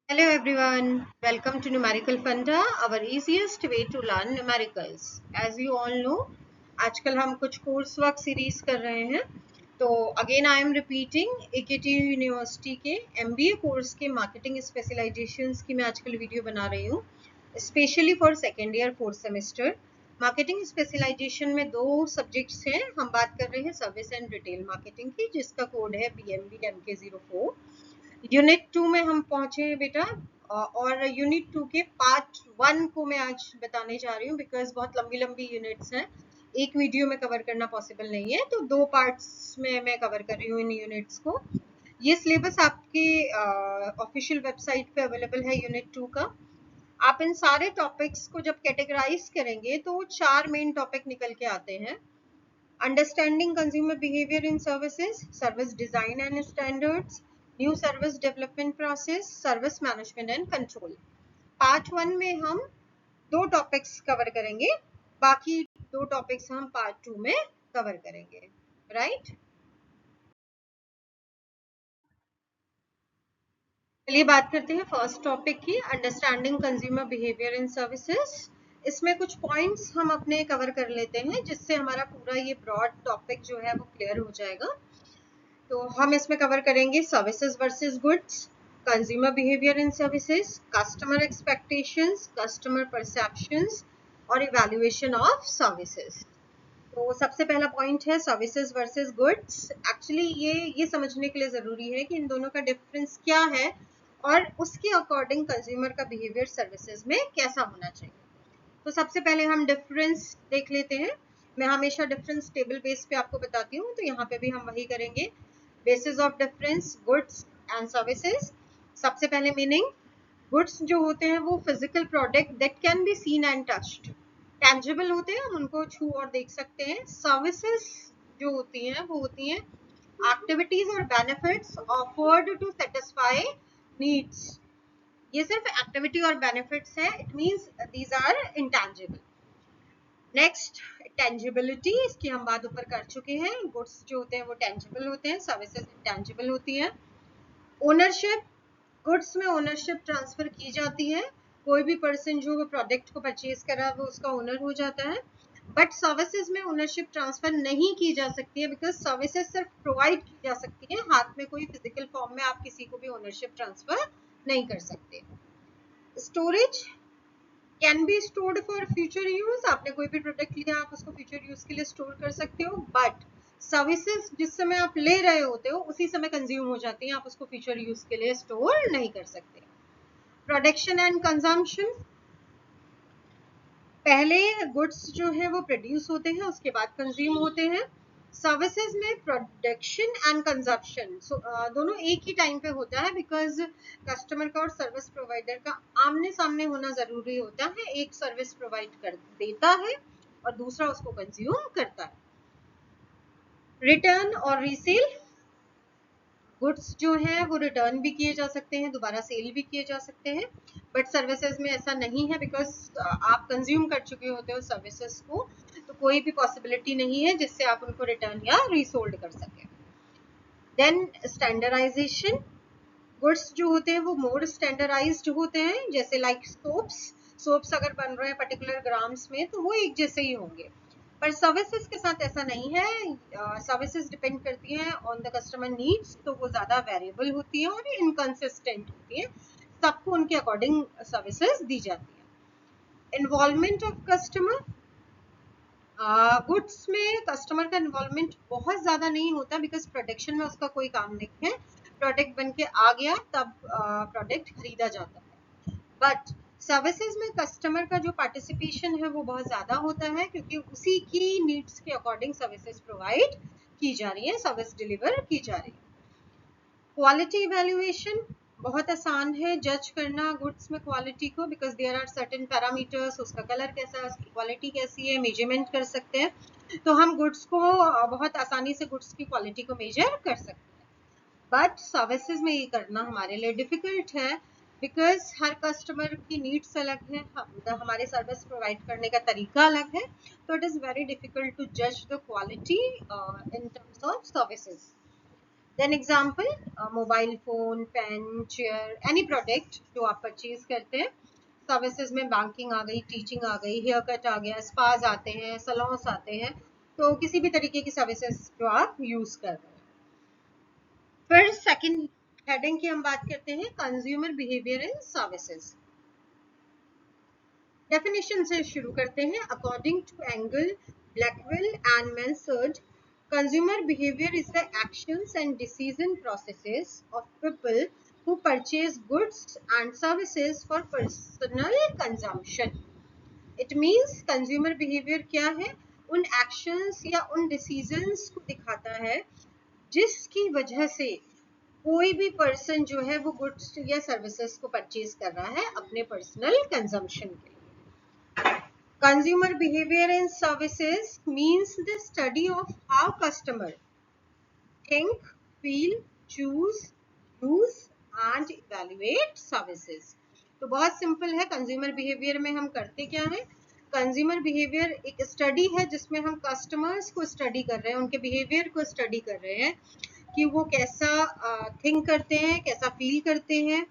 Hello everyone, welcome to Numerical Funda, our easiest way to learn numericals. As you all know, आजकल हम कुछ course work series कर रहे हैं. तो again I am repeating AKTU university के MBA course के मार्केटिंग स्पेशलाइजेशंस की मैं आजकल वीडियो बना रही हूँ, specially for second year fourth semester. Marketing specialisation में दो सब्जेक्ट्स हैं. हम बात कर रहे हैं सर्विस एंड रिटेल मार्केटिंग की, जिसका कोड है BMB MK04. यूनिट 2 में हम पहुंचे हैं बेटा, और यूनिट 2 के पार्ट 1 को मैं आज बताने जा रही हूँ बिकॉज बहुत लंबी लंबी यूनिट्स हैं, एक वीडियो में कवर करना पॉसिबल नहीं है, तो दो पार्ट्स में मैं कवर कर रही हूँ इन यूनिट्स को. ये सिलेबस आपके ऑफिशियल वेबसाइट पे अवेलेबल है यूनिट 2 का. आप इन सारे टॉपिक्स को जब कैटेगराइज करेंगे तो चार मेन टॉपिक निकल के आते हैं. Understanding consumer behaviour in services, service design and standards, new service development process, service management and control. Part 1 में हम दो टॉपिक्स कवर करेंगे, बाकी दो टॉपिक्स हम पार्ट 2 में कवर करेंगे. राइट? चलिए बात करते हैं फर्स्ट टॉपिक की, understanding consumer behaviour in services. इसमें कुछ पॉइंट्स हम अपने कवर कर लेते हैं जिससे हमारा पूरा ये ब्रॉड टॉपिक जो है वो क्लियर हो जाएगा. तो हम इसमें कवर करेंगे services versus goods, consumer behaviour in services, customer expectations, customer perceptions और इवैल्यूएशन ऑफ सर्विसेज. तो सबसे पहला पॉइंट है सर्विसेज वर्सेस गुड्स. एक्चुअली ये समझने के लिए जरूरी है कि इन दोनों का डिफरेंस क्या है और उसके अकॉर्डिंग कंज्यूमर का बिहेवियर सर्विसेज में कैसा होना चाहिए. तो सबसे पहले हम डिफरेंस देख लेते हैं. मैं हमेशा डिफरेंस टेबल बेस पे आपको बताती हूँ, तो यहाँ पे भी हम वही करेंगे. Basis of difference goods and services. सबसे पहले मीनिंग, गुड्स जो होते हैं वो physical product that can be seen and touched, tangible होते हैं, हम उनको छू और देख सकते हैं. सर्विसेज जो होती हैं वो होती हैं एक्टिविटीज और benefits offered to satisfy needs. ये सिर्फ एक्टिविटी और बेनिफिट्स है, it means these are intangible. Next, tangibility, इसकी हम बात ऊपर कर चुके हैं. गुड्स जो होते हैं वो टेंजिबल होते हैं, सर्विसेज इंटैंजिबल होती हैं. ओनरशिप, गुड्स में ओनरशिप ट्रांसफर की जाती है, कोई भी पर्सन जो वो प्रोडक्ट को परचेज कर रहा है वो उसका ओनर हो जाता है. बट सर्विसेज में ओनरशिप ट्रांसफर नहीं की जा सकती है बिकॉज सर्विसेज सिर्फ प्रोवाइड की जा सकती है, हाथ में कोई फिजिकल फॉर्म में आप किसी को भी ओनरशिप ट्रांसफर नहीं कर सकते. Storage can be stored for future use, आपने कोई भी प्रोडक्ट लिया आप उसको फ्यूचर यूज के लिए स्टोर कर सकते हो, बट सर्विसेज जिस समय आप ले रहे होते हो उसी समय कंज्यूम हो जाती हैं, आप उसको फ्यूचर यूज के लिए स्टोर नहीं कर सकते. प्रोडक्शन एंड कंजम्पशन, पहले गुड्स जो है वो प्रोड्यूस होते हैं उसके बाद कंज्यूम होते हैं. सर्विसेज में प्रोडक्शन एंड कंजप्शन दोनों एक ही टाइम पे होता है बिकॉज कस्टमर का और सर्विस प्रोवाइडर का आमने सामने होना जरूरी होता है. एक सर्विस प्रोवाइड कर देता है और दूसरा उसको कंज्यूम करता है. रिटर्न और रीसेल, गुड्स जो है वो रिटर्न भी किए जा सकते हैं, दोबारा सेल भी किए जा सकते हैं, बट सर्विसेज में ऐसा नहीं है बिकॉज आप कंज्यूम कर चुके होते हो सर्विसेज को, तो कोई भी पॉसिबिलिटी नहीं है जिससे आप उनको रिटर्न या रीसोल्ड कर सकें. देन स्टैंडर्डाइजेशन, गुड्स जो होते हैं वो मोर स्टैंडर्डाइज्ड होते हैं, जैसे लाइक सोप्स अगर बन रहे हैं पर्टिकुलर ग्राम्स में तो वो एक जैसे ही होंगे. पर सर्विसेज के साथ ऐसा नहीं है, सर्विसेज डिपेंड करती हैं ऑन द कस्टमर नीड्स, तो वो ज्यादा वेरिएबल होती है और इनकंसिस्टेंट होती है, सबको उनके अकॉर्डिंग सर्विसेज दी जाती है. इन्वॉल्वमेंट ऑफ कस्टमर, गुड्स में कस्टमर का इन्वॉल्वमेंट बहुत ज्यादा नहीं होता बिकॉज प्रोडक्शन में उसका कोई काम नहीं है, प्रोडक्ट बन के आ गया तब प्रोडक्ट खरीदा जाता है. बट सर्विसेज में कस्टमर का जो पार्टिसिपेशन है वो बहुत ज्यादा होता है क्योंकि उसी की नीड्स के अकॉर्डिंग सर्विसेज प्रोवाइड की जा रही है, सर्विस डिलीवर की जा रही है. क्वालिटी इवैल्यूएशन, बहुत आसान है जज करना गुड्स में क्वालिटी को because there are certain parameters, उसका कलर कैसा है, उसकी क्वालिटी कैसी है, मेजरमेंट कर सकते हैं, तो हम गुड्स को बहुत आसानी से गुड्स की क्वालिटी को मेजर कर सकते हैं. बट सर्विसेज में ये करना हमारे लिए डिफिकल्ट है बिकॉज हर कस्टमर की नीड्स अलग है, हमारे सर्विस प्रोवाइड करने का तरीका अलग है, तो it is very difficult to जज the quality in terms of services. Then example, mobile phone, pen, chair, any product जो आप परचेज करते हैं। सर्विसेज में बैंकिंग आ गई, टीचिंग आ गई, हेयर कट आ गया, स्पाज आते हैं, सलॉन्स आते हैं, तो किसी भी तरीके की सर्विसेज जो आप यूज कर रहे हैं। फिर सेकंड हेडिंग की हम बात करते हैं, consumer behaviour in services. Definition से शुरू करते हैं। According to Engel, Blackwell and Miniard, consumer behavior is the actions and decision processes of people who purchase goods and services for personal consumption. It means consumer behavior क्या है? उन actions या उन decisions को दिखाता है जिसकी वजह से कोई भी पर्सन जो है वो गुड्स या सर्विसेज को परचेज कर रहा है अपने पर्सनल कंजम्पशन के लिए। Consumer behavior in services means the study of how customer think, feel, choose, use and evaluate services. तो बहुत सिंपल है, कंज्यूमर बिहेवियर में हम करते क्या है? कंज्यूमर बिहेवियर एक स्टडी है जिसमें हम कस्टमर्स को स्टडी कर रहे हैं, उनके बिहेवियर को स्टडी कर रहे हैं कि वो कैसा थिंक करते हैं, कैसा फील करते हैं,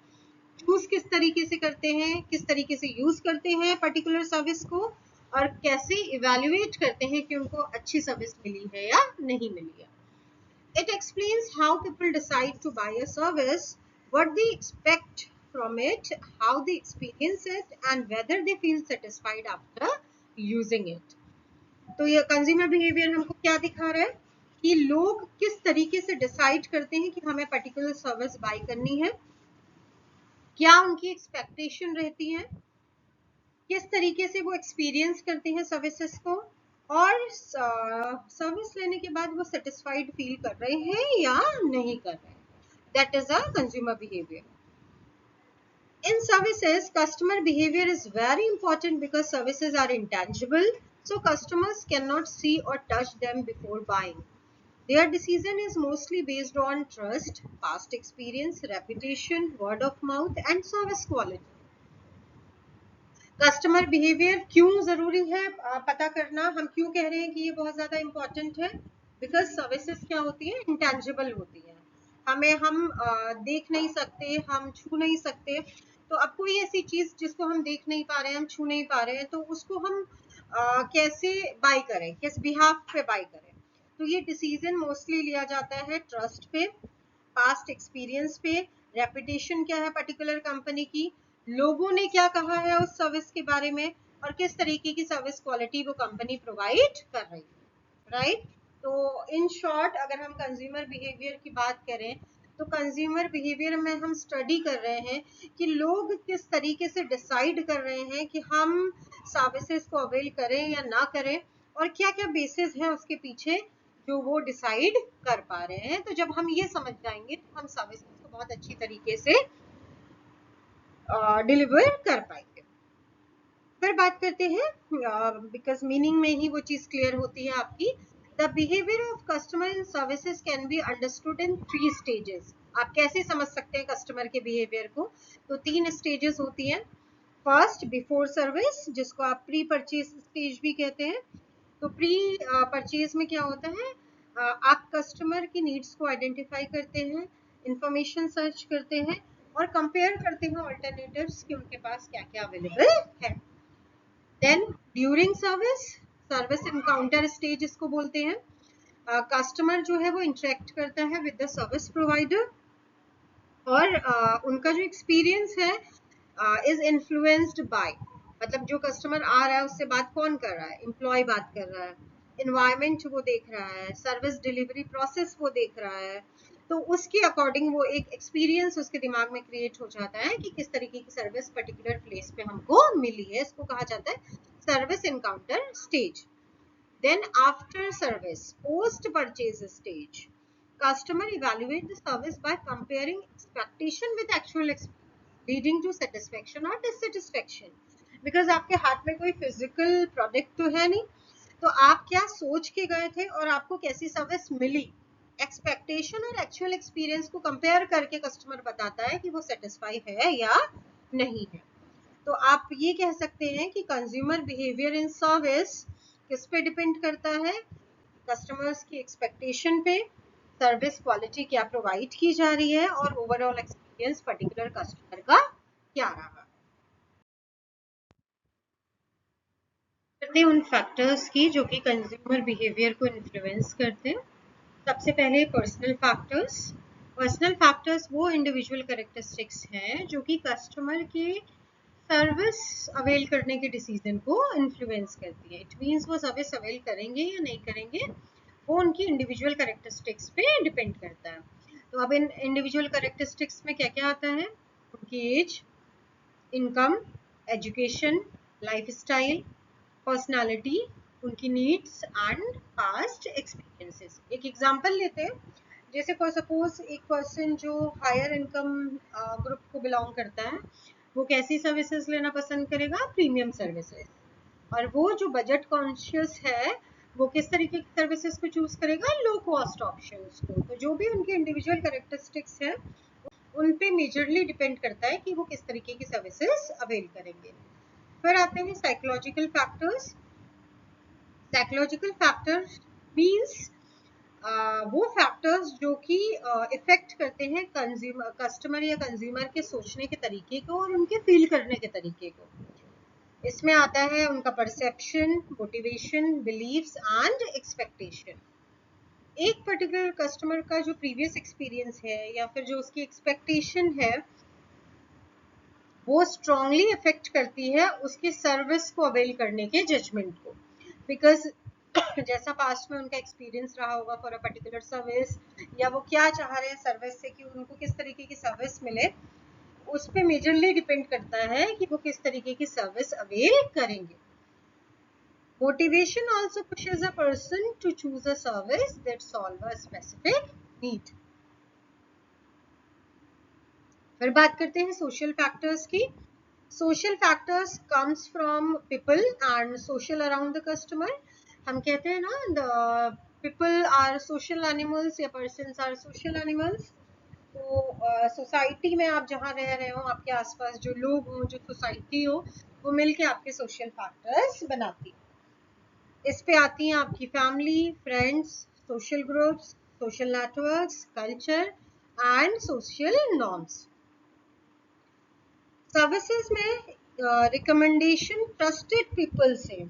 चूज किस तरीके से करते हैं, किस तरीके से यूज करते हैं पर्टिकुलर सर्विस को, और कैसे इवेल्युएट करते हैं कि उनको अच्छी सर्विस मिली है या नहीं मिली है। It explains how people decide to buy a service, what they expect from it, how they experience it, and whether they feel satisfied after using it. तो ये कंज्यूमर बिहेवियर हमको क्या दिखा रहा है कि लोग किस तरीके से डिसाइड करते हैं कि हमें पर्टिकुलर सर्विस बाय करनी है, क्या उनकी एक्सपेक्टेशन रहती है, किस तरीके से वो एक्सपीरियंस करते हैं सर्विसेज को, और सर्विस लेने के बाद वो सेटिस्फाइड फील कर रहे हैं या नहीं कर रहे हैं। That is a consumer behavior. In services, customer behavior is very important because services are intangible, so customers cannot see or touch them before buying. Their decision is mostly based on trust, past experience, reputation, word of mouth, and service quality. Customer behaviour क्यों जरूरी है पता करना? हम क्यों कह रहे हैं कि ये बहुत ज्यादा इंपॉर्टेंट है? बिकॉज सर्विसेज क्या होती है? इंटेंजिबल होती है, हमें हम देख नहीं सकते, हम छू नहीं सकते। तो अब कोई ऐसी चीज जिसको हम देख नहीं पा रहे हैं, हम छू नहीं पा रहे हैं, तो उसको हम कैसे बाय करें, किस बिहाफ पे बाय करें? तो ये डिसीजन मोस्टली लिया जाता है ट्रस्ट पे, पास्ट एक्सपीरियंस पे, रेपुटेशन क्या है पर्टिकुलर कंपनी की, लोगों ने क्या कहा है उस सर्विस के बारे में, और किस तरीके की सर्विस क्वालिटी वो कंपनी प्रोवाइड कर रही है, राइट? तो इन शॉर्ट अगर हम कंज्यूमर बिहेवियर की बात करें तो कंज्यूमर बिहेवियर में हम स्टडी कर रहे हैं कि लोग किस तरीके से डिसाइड कर रहे हैं कि हम सर्विसेज को अवेल करें या ना करें, और क्या क्या बेसिस है उसके पीछे जो वो डिसाइड कर पा रहे हैं। तो जब हम ये समझ जाएंगे तो हम सर्विसेज को बहुत अच्छी तरीके से डिलीवर कर पाएंगे। फिर बात करते हैं, बिकॉज मीनिंग में ही वो चीज क्लियर होती है आपकी। The behaviour of customer in services can be understood in 3 stages. आप कैसे समझ सकते हैं कस्टमर के बिहेवियर को? तो 3 स्टेजेस होती हैं। फर्स्ट, बिफोर सर्विस, जिसको आप प्री परचेज स्टेज भी कहते हैं। तो प्री परचेज में क्या होता है? आप कस्टमर की नीड्स को आइडेंटिफाई करते हैं, इंफॉर्मेशन सर्च करते हैं और कंपेयर करते हैं ऑल्टरनेटिव्स कि उनके पास क्या क्या अवेलेबल है। Then during service, service encounter stage इसको बोलते हैं। कस्टमर जो है वो इंटरेक्ट करता है विद द सर्विस प्रोवाइडर, और उनका जो एक्सपीरियंस है इज इन्फ्लुएंस्ड बाय, मतलब जो कस्टमर आ रहा है उससे बात कौन कर रहा है? एम्प्लॉय बात कर रहा है, इन्वायरमेंट वो देख रहा है, सर्विस डिलीवरी प्रोसेस वो देख रहा है, तो उसके अकॉर्डिंग वो एक एक्सपीरियंस उसके दिमाग में क्रिएट हो जाता है कि किस तरीके की सर्विस पर्टिकुलर प्लेस पे हमको मिली है। इसको कहा जाता है service encounter stage. Then after service, post purchase stage, customer evaluate the service by comparing expectation with actual experience, leading to satisfaction or dissatisfaction. Because आपके हाथ में कोई फिजिकल प्रोडक्ट तो है नहीं, तो आप क्या सोच के गए थे और आपको कैसी सर्विस मिली, एक्सपेक्टेशन और एक्चुअल एक्सपीरियंस को कंपेयर करके कस्टमर बताता है कि वो सेटिस्फाई है या नहीं है। तो आप ये कह सकते हैं कि कंज्यूमर बिहेवियर इन सर्विस किस पे डिपेंड करता है? कस्टमर्स की एक्सपेक्टेशन पे, सर्विस क्वालिटी क्या प्रोवाइड की जा रही है और ओवरऑल एक्सपीरियंस पर्टिकुलर कस्टमर का क्या रहा। करते हैं उन फैक्टर्स की जो कि कंज्यूमर बिहेवियर को इन्फ्लुएंस करते हैं। सबसे पहले पर्सनल फैक्टर्स। पर्सनल फैक्टर्स वो इंडिविजुअल कैरेक्टरिस्टिक्स हैं जो कि कस्टमर के सर्विस अवेल करने के डिसीजन को इन्फ्लुएंस करती है। इट मीन्स वो सर्विस अवेल करेंगे या नहीं करेंगे वो उनकी इंडिविजुअल कैरेक्टरिस्टिक्स पे डिपेंड करता है। तो अब इन इंडिविजुअल कैरेक्टरिस्टिक्स में क्या क्या आता है? उनकी age, income, education, lifestyle, personality, उनकी नीड्स एंड पास्ट एक्सपीरियंसेस। एक एग्जांपल लेते हैं, जैसे फॉर सपोज एक पर्सन जो हायर इनकम ग्रुप को बिलोंग करता है वो कैसी सर्विसेज लेना पसंद करेगा? Premium services. और वो जो बजट कॉन्शियस है वो किस तरीके की सर्विसेज को चूज करेगा? लो कॉस्ट ऑप्शंस को। तो जो भी उनके इंडिविजुअल कैरेक्टरिस्टिक्स है उन पे मेजरली डिपेंड करता है कि वो किस तरीके की सर्विसेज अवेल करेंगे। फिर आते हैं psychological factors. Psychological factors means वो फैक्टर्स जो कि इफेक्ट करते हैं कस्टमर या कंज्यूमर के सोचने के तरीके को और उनके फील करने के तरीके को। इसमें आता है उनका perception, motivation, beliefs and expectation. एक पर्टिकुलर कस्टमर का जो प्रीवियस एक्सपीरियंस है या फिर जो उसकी एक्सपेक्टेशन है वो स्ट्रांगली इफेक्ट करती है उसकी सर्विस को अवेल करने के जजमेंट को। बिकॉज जैसा पास्ट में उनका एक्सपीरियंस रहा होगा फॉर अ पर्टिकुलर सर्विस या वो क्या चाह रहे हैं सर्विस से कि उनको किस तरीके की सर्विस मिले, उस पे मेजरली डिपेंड करता है कि वो किस तरीके की सर्विस अवेल करेंगे। Motivation also pushes a person to choose a service that solves a specific need. फिर बात करते हैं सोशल फैक्टर्स की। Social factors comes from people and social around the customer. हम कहते हैं ना the people are social animals या पर्सन्स आर सोशल एनिमल्स। तो सोसाइटी में आप जहाँ रह रहे हो आपके आसपास जो लोग हो जो सोसाइटी हो वो मिलके आपके सोशल फैक्टर्स बनाती है। इस पे आती हैं आपकी family, friends, social groups, social networks, culture and social norms. Services में रिकमेंडेशन ट्रस्टेड पीपल से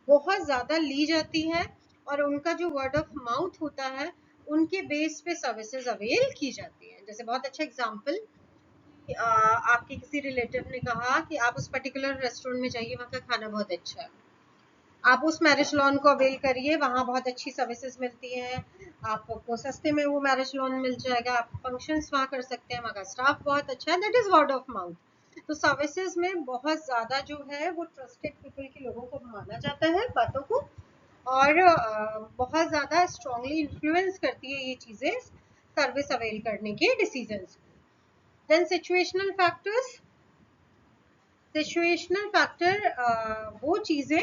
बहुत ज़्यादा ली जाती है और उनका जो वर्ड ऑफ माउथ होता है उनके बेस पे सर्विसेज अवेल की जाती है। जैसे बहुत अच्छा एग्जांपल, आपके किसी रिलेटिव ने कहा कि आप उस पर्टिकुलर रेस्टोरेंट में जाइए वहाँ का खाना बहुत अच्छा है, आप उस मैरिज लॉन को अवेल करिए, वहाँ बहुत अच्छी सर्विसेज मिलती हैं, आपको सस्ते में वो मैरिज लॉन मिल जाएगा, आप फंक्शंस वहाँ कर सकते हैं, वहाँ का स्टाफ बहुत अच्छा है। That is word of mouth. तो सर्विसेज में बहुत ज़्यादा जो है वो ट्रस्टेड पीपल के लोगों को माना जाता है बातों को और बहुत ज़्यादा स्ट्रांगली इन्फ्लुएंस करती है ये चीज़ें सर्विस अवेल करने के decisions. Then situational factors. Situational factor वो चीज़ें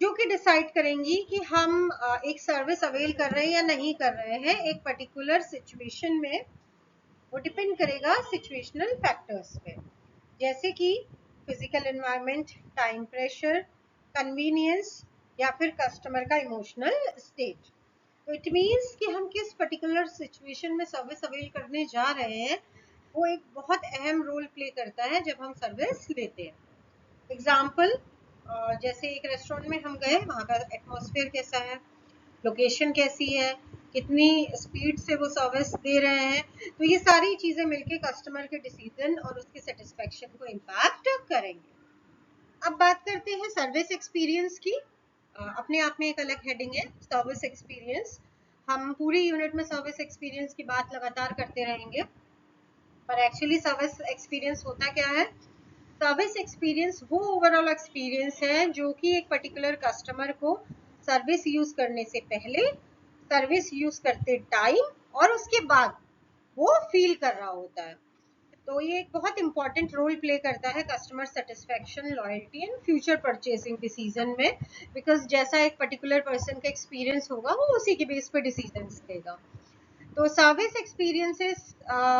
जो कि डिसाइड करेंगी कि हम एक सर्विस अवेल कर रहे हैं या नहीं कर रहे हैं एक पर्टिकुलर सिचुएशन में। वो डिपेंड करेगा सिचुएशनल फैक्टर्स पे, जैसे कि physical environment, time pressure, convenience या फिर कस्टमर का इमोशनल स्टेट। तो इट मीन्स कि हम किस पर्टिकुलर सिचुएशन में सर्विस अवेल करने जा रहे हैं वो एक बहुत अहम रोल प्ले करता है जब हम सर्विस लेते हैं। एग्जाम्पल, जैसे एक रेस्टोरेंट में हम गए, वहाँ का एटमॉस्फेयर कैसा है, लोकेशन कैसी है, कितनी स्पीड से वो सर्विस दे रहे हैं, तो ये सारी चीज़ें मिलके कस्टमर के डिसीजन और उसके सेटिस्फेक्शन को इम्पैक्ट करेंगे। अब बात करते हैं सर्विस एक्सपीरियंस की। अपने आप में एक अलग हेडिंग है सर्विस एक्सपीरियंस। हम पूरी यूनिट में सर्विस एक्सपीरियंस की बात लगातार करते रहेंगे, पर एक्चुअली सर्विस एक्सपीरियंस होता क्या है? सर्विस एक्सपीरियंस वो ओवरऑल एक्सपीरियंस है जो कि एक पर्टिकुलर कस्टमर को सर्विस यूज करने से पहले, सर्विस यूज करते टाइम और उसके बाद वो फील कर रहा होता है। तो ये एक बहुत इंपॉर्टेंट रोल प्ले करता है customer satisfaction, loyalty and future purchasing decision में। बिकॉज जैसा एक पर्टिकुलर पर्सन का एक्सपीरियंस होगा वो उसी के बेस पे डिसीजन लेगा। तो सर्विस एक्सपीरियंसेस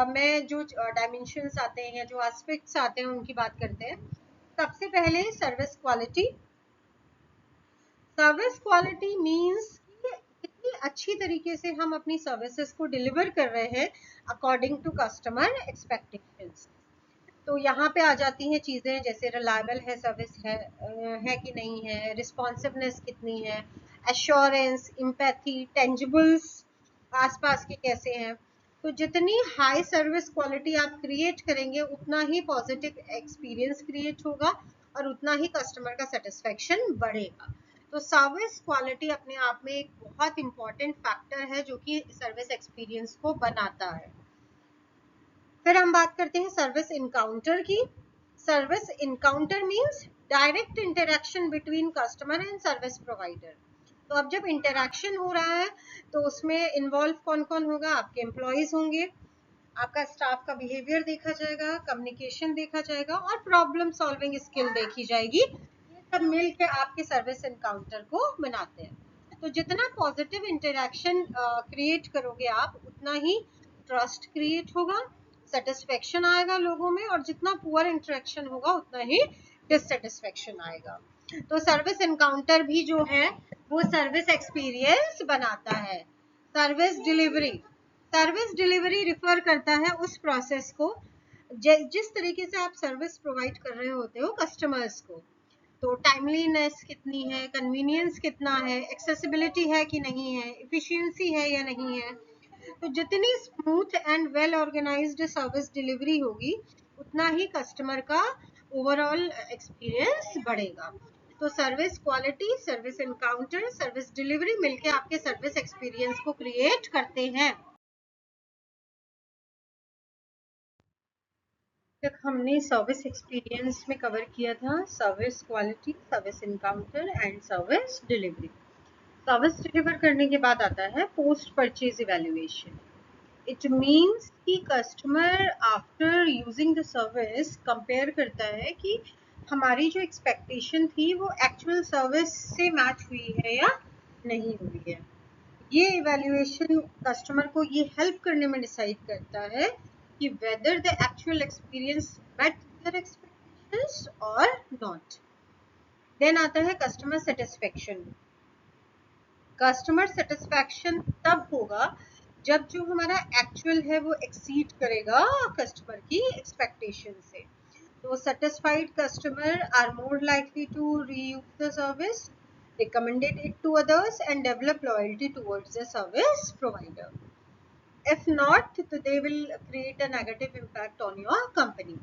में जो डायमेंशंस आते हैं, जो एस्पेक्ट्स आते हैं उनकी बात करते हैं। सबसे पहले service quality. Service quality means कितनी अच्छी तरीके से हम अपनी सर्विसेज को डिलीवर कर रहे हैं अकॉर्डिंग टू कस्टमर एक्सपेक्टेशंस। तो यहाँ पे आ जाती हैं चीज़ें जैसे रिलायबल है सर्विस है कि नहीं है, रिस्पॉन्सिवनेस कितनी है, एश्योरेंस, इम्पैथी, टेंजिबल्स आसपास के कैसे हैं। तो जितनी हाई सर्विस क्वालिटी आप क्रिएट करेंगे उतना ही पॉजिटिव एक्सपीरियंस क्रिएट होगा और उतना ही कस्टमर का सेटिस्फेक्शन बढ़ेगा। तो सर्विस क्वालिटी अपने आप में एक बहुत इंपॉर्टेंट फैक्टर है जो कि सर्विस एक्सपीरियंस को बनाता है। फिर हम बात करते हैं सर्विस इनकाउंटर की। Service encounter means direct interaction between customer and service provider. तो अब जब इंटरेक्शन हो रहा है तो उसमें इन्वॉल्व कौन कौन होगा? आपके एम्प्लॉयज होंगे, आपका स्टाफ का बिहेवियर देखा जाएगा, कम्युनिकेशन देखा जाएगा और प्रॉब्लम सॉल्विंग स्किल देखी जाएगी। ये सब मिल के आपके सर्विस इनकाउंटर को बनाते हैं। तो जितना पॉजिटिव इंटरेक्शन क्रिएट करोगे आप उतना ही ट्रस्ट क्रिएट होगा, सेटिस्फेक्शन आएगा लोगों में, और जितना पुअर इंटरेक्शन होगा उतना ही डिससेटिस्फेक्शन आएगा। तो सर्विस इनकाउंटर भी जो है वो सर्विस एक्सपीरियंस बनाता है। सर्विस डिलीवरी रिफर करता है उस प्रोसेस को जिस तरीके से आप सर्विस प्रोवाइड कर रहे होते हो कस्टमर्स को। तो टाइमलीनेस कितनी है, कन्वीनियंस कितना है, एक्सेसिबिलिटी है कि नहीं है, इफिशियंसी है या नहीं है। तो जितनी smooth and well organised service delivery होगी उतना ही कस्टमर का ओवरऑल एक्सपीरियंस बढ़ेगा। तो service quality, service encounter, service delivery मिलके आपके सर्विस एक्सपीरियंस को क्रिएट करते हैं। तक हमने सर्विस एक्सपीरियंस में कवर किया था service quality, service encounter and service delivery. Service deliver करने के बाद आता है post purchase evaluation. It means कि customer after using the service compare करता है कि हमारी जो एक्सपेक्टेशन थी वो एक्चुअल सर्विस से मैच हुई है या नहीं हुई है। ये इवैल्यूएशन कस्टमर को ये हेल्प करने में डिसाइड करता है कि whether the actual experience met their expectations और नॉट। देन आता है कस्टमर सेटिस्फेक्शन। कस्टमर सेटिस्फेक्शन तब होगा जब जो हमारा एक्चुअल है वो एक्सीड करेगा कस्टमर की एक्सपेक्टेशन से। तो satisfied customer are more likely to reuse the service, recommended it to others and develop loyalty towards the service provider. If not, तो they will create a negative impact on your company.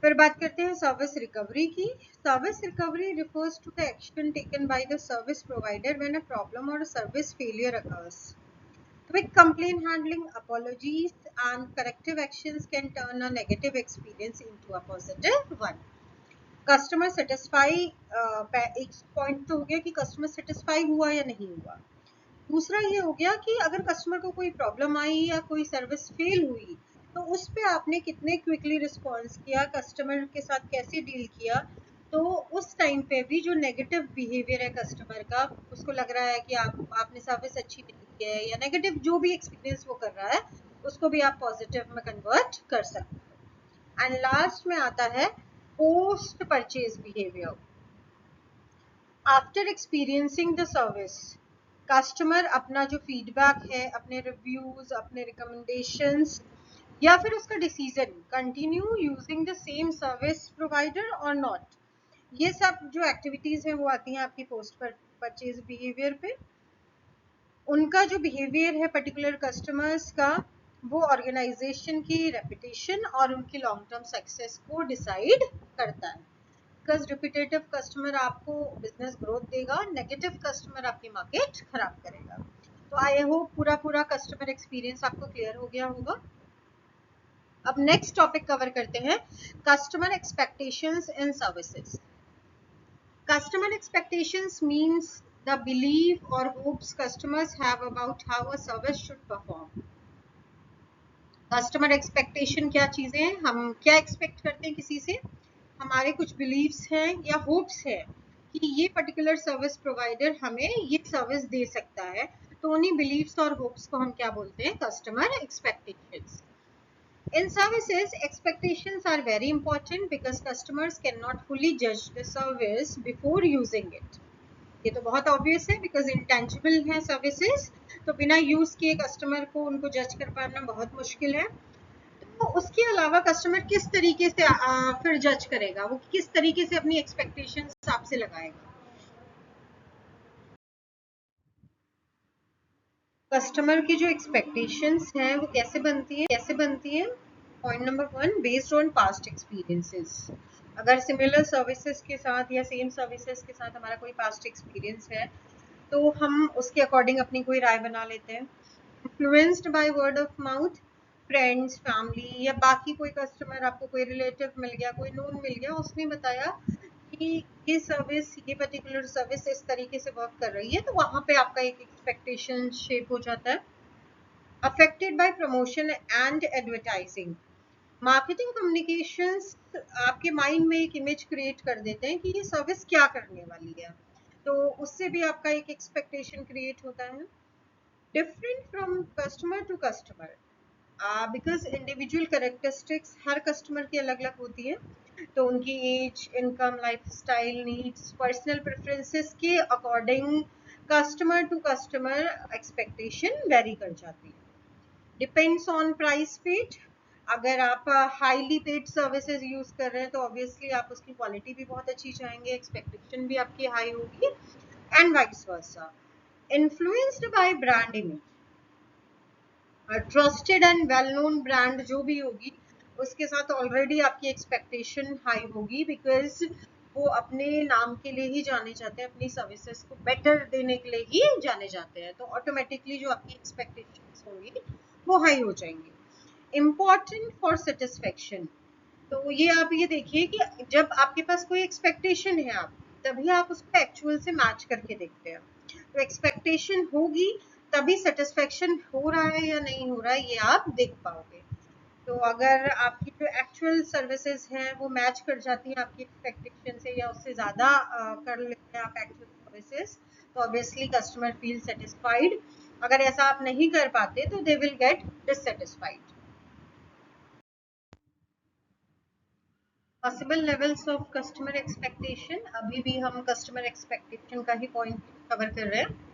फिर बात करते हैं service recovery की। Service recovery refers to the action taken by the service provider when a problem or a service failure occurs. Quick complaint handling, apologies and corrective actions can turn a negative experience into a positive one. Customer satisfy एक point तो हो गया कि customer satisfy हुआ या नहीं हुआ। दूसरा ये हो गया कि अगर कस्टमर को कोई प्रॉब्लम आई या कोई सर्विस फेल हुई तो उस पे आपने कितने क्विकली रिस्पॉन्स किया, कस्टमर के साथ कैसे डील किया। तो उस टाइम पे भी जो नेगेटिव बिहेवियर है कस्टमर का, उसको लग रहा है कि आपने सर्विस अच्छी नहीं की है या नेगेटिव जो भी एक्सपीरियंस वो कर रहा है उसको भी आप पॉजिटिव में कन्वर्ट कर सकते हो। एंड लास्ट में आता है post purchase behaviour. After experiencing the service, customer अपना जो फीडबैक है, अपने रिव्यूज, अपने रिकमेंडेशंस या फिर उसका decision, continue using the same service provider और नॉट। ये सब जो एक्टिविटीज है वो आती हैं आपकी पोस्ट परचेज बिहेवियर पे। उनका जो बिहेवियर है पर्टिकुलर कस्टमर्स का वो ऑर्गेनाइजेशन की रेपुटेशन और उनकी लॉन्ग टर्म सक्सेस को डिसाइड करता है। बिकॉज रिपीटेटिव कस्टमर आपको बिजनेस ग्रोथ देगा, नेगेटिव कस्टमर आपकी मार्केट खराब करेगा। तो आई होप पूरा कस्टमर एक्सपीरियंस आपको क्लियर हो गया होगा। अब नेक्स्ट टॉपिक कवर करते हैं customer expectations in services. Customer expectations means the belief or hopes customers have about how a service should perform. Customer expectation क्या चीजें हैं, हम क्या एक्सपेक्ट करते हैं किसी से, हमारे कुछ बिलीव्स हैं या होप्स है कि ये पर्टिकुलर सर्विस प्रोवाइडर हमें ये सर्विस दे सकता है। तो उन्हीं बिलीव्स और होप्स को हम क्या बोलते हैं, customer expectations. In services, expectations are very important because customers cannot fully judge the service before using it. ये तो बहुत ऑब्वियस है बिकॉज इंटेंजिबल है सर्विसेज, तो बिना यूज किए कस्टमर को उनको जज कर पाना बहुत मुश्किल है। तो उसके अलावा कस्टमर किस तरीके से फिर जज करेगा, वो किस तरीके से अपनी एक्सपेक्टेशंस आपसे लगाएगा। कस्टमर की जो एक्सपेक्टेशंस हैं वो कैसे बनती है। Point number 1, based on past experiences. अगर सिमिलर सर्विसेज के साथ या सेम सर्विसेज के साथ हमारा कोई पास्ट एक्सपीरियंस है तो हम उसके अकॉर्डिंग अपनी कोई राय बना लेते हैं। Influenced by word of mouth, friends, family या बाकी कोई कस्टमर, आपको कोई रिलेटिव मिल गया, कोई नोन मिल गया, उसने बताया कि ये सर्विस, ये पर्टिकुलर सर्विस इस तरीके से वर्क कर रही है, तो वहां पे आपका एक एक्सपेक्टेशन शेप हो जाता है। Affected by promotion and advertising, marketing communications आपके माइंड में एक इमेज क्रिएट कर देते हैं कि ये सर्विस क्या करने वाली है, तो उससे भी आपका एक एक्सपेक्टेशन क्रिएट होता है। Different from customer to customer, because individual characteristics हर कस्टमर की अलग अलग होती है, तो उनकी age, income, lifestyle, needs, personal preferences के according customer to customer expectation vary कर जाती है। डिपेंड्स ऑन प्राइस पेड, अगर आप हाईली पेड सर्विसेज यूज कर रहे हैं तो ऑब्वियसली आप उसकी क्वालिटी भी बहुत अच्छी चाहेंगे, एक्सपेक्टेशन भी आपकी हाई होगी, and vice versa. Influenced by brand image, trusted and well known brand जो भी होगी उसके साथ ऑलरेडी आपकी एक्सपेक्टेशन हाई होगी, बिकॉज वो अपने नाम के लिए ही जाने जाते हैं, अपनी सर्विसेज को बेटर देने के लिए ही जाने जाते हैं, तो ऑटोमेटिकली जो आपकी एक्सपेक्टेशंस होंगी वो हाई हो जाएंगी। इम्पॉर्टेंट फॉर सेटिस्फेक्शन, तो ये आप ये देखिए कि जब आपके पास कोई एक्सपेक्टेशन है आप तभी आप उसको एक्चुअल से मैच करके देखते हैं, तो एक्सपेक्टेशन होगी तभी सेटिस्फेक्शन हो रहा है या नहीं हो रहा है ये आप देख पाओगे। तो अगर आपकी जो एक्चुअल सर्विसेज हैं वो मैच कर जाती हैं आपकी एक्सपेक्टेशन से या उससे ज़्यादा कर लेते हैं आप एक्चुअल सर्विसेज, तो ऑब्वियसली कस्टमर फील सेटिस्फाइड। अगर ऐसा आप नहीं कर पाते तो they will get dissatisfied. Possible levels of customer expectation, अभी भी हम कस्टमर एक्सपेक्टेशन का ही पॉइंट कवर कर रहे हैं।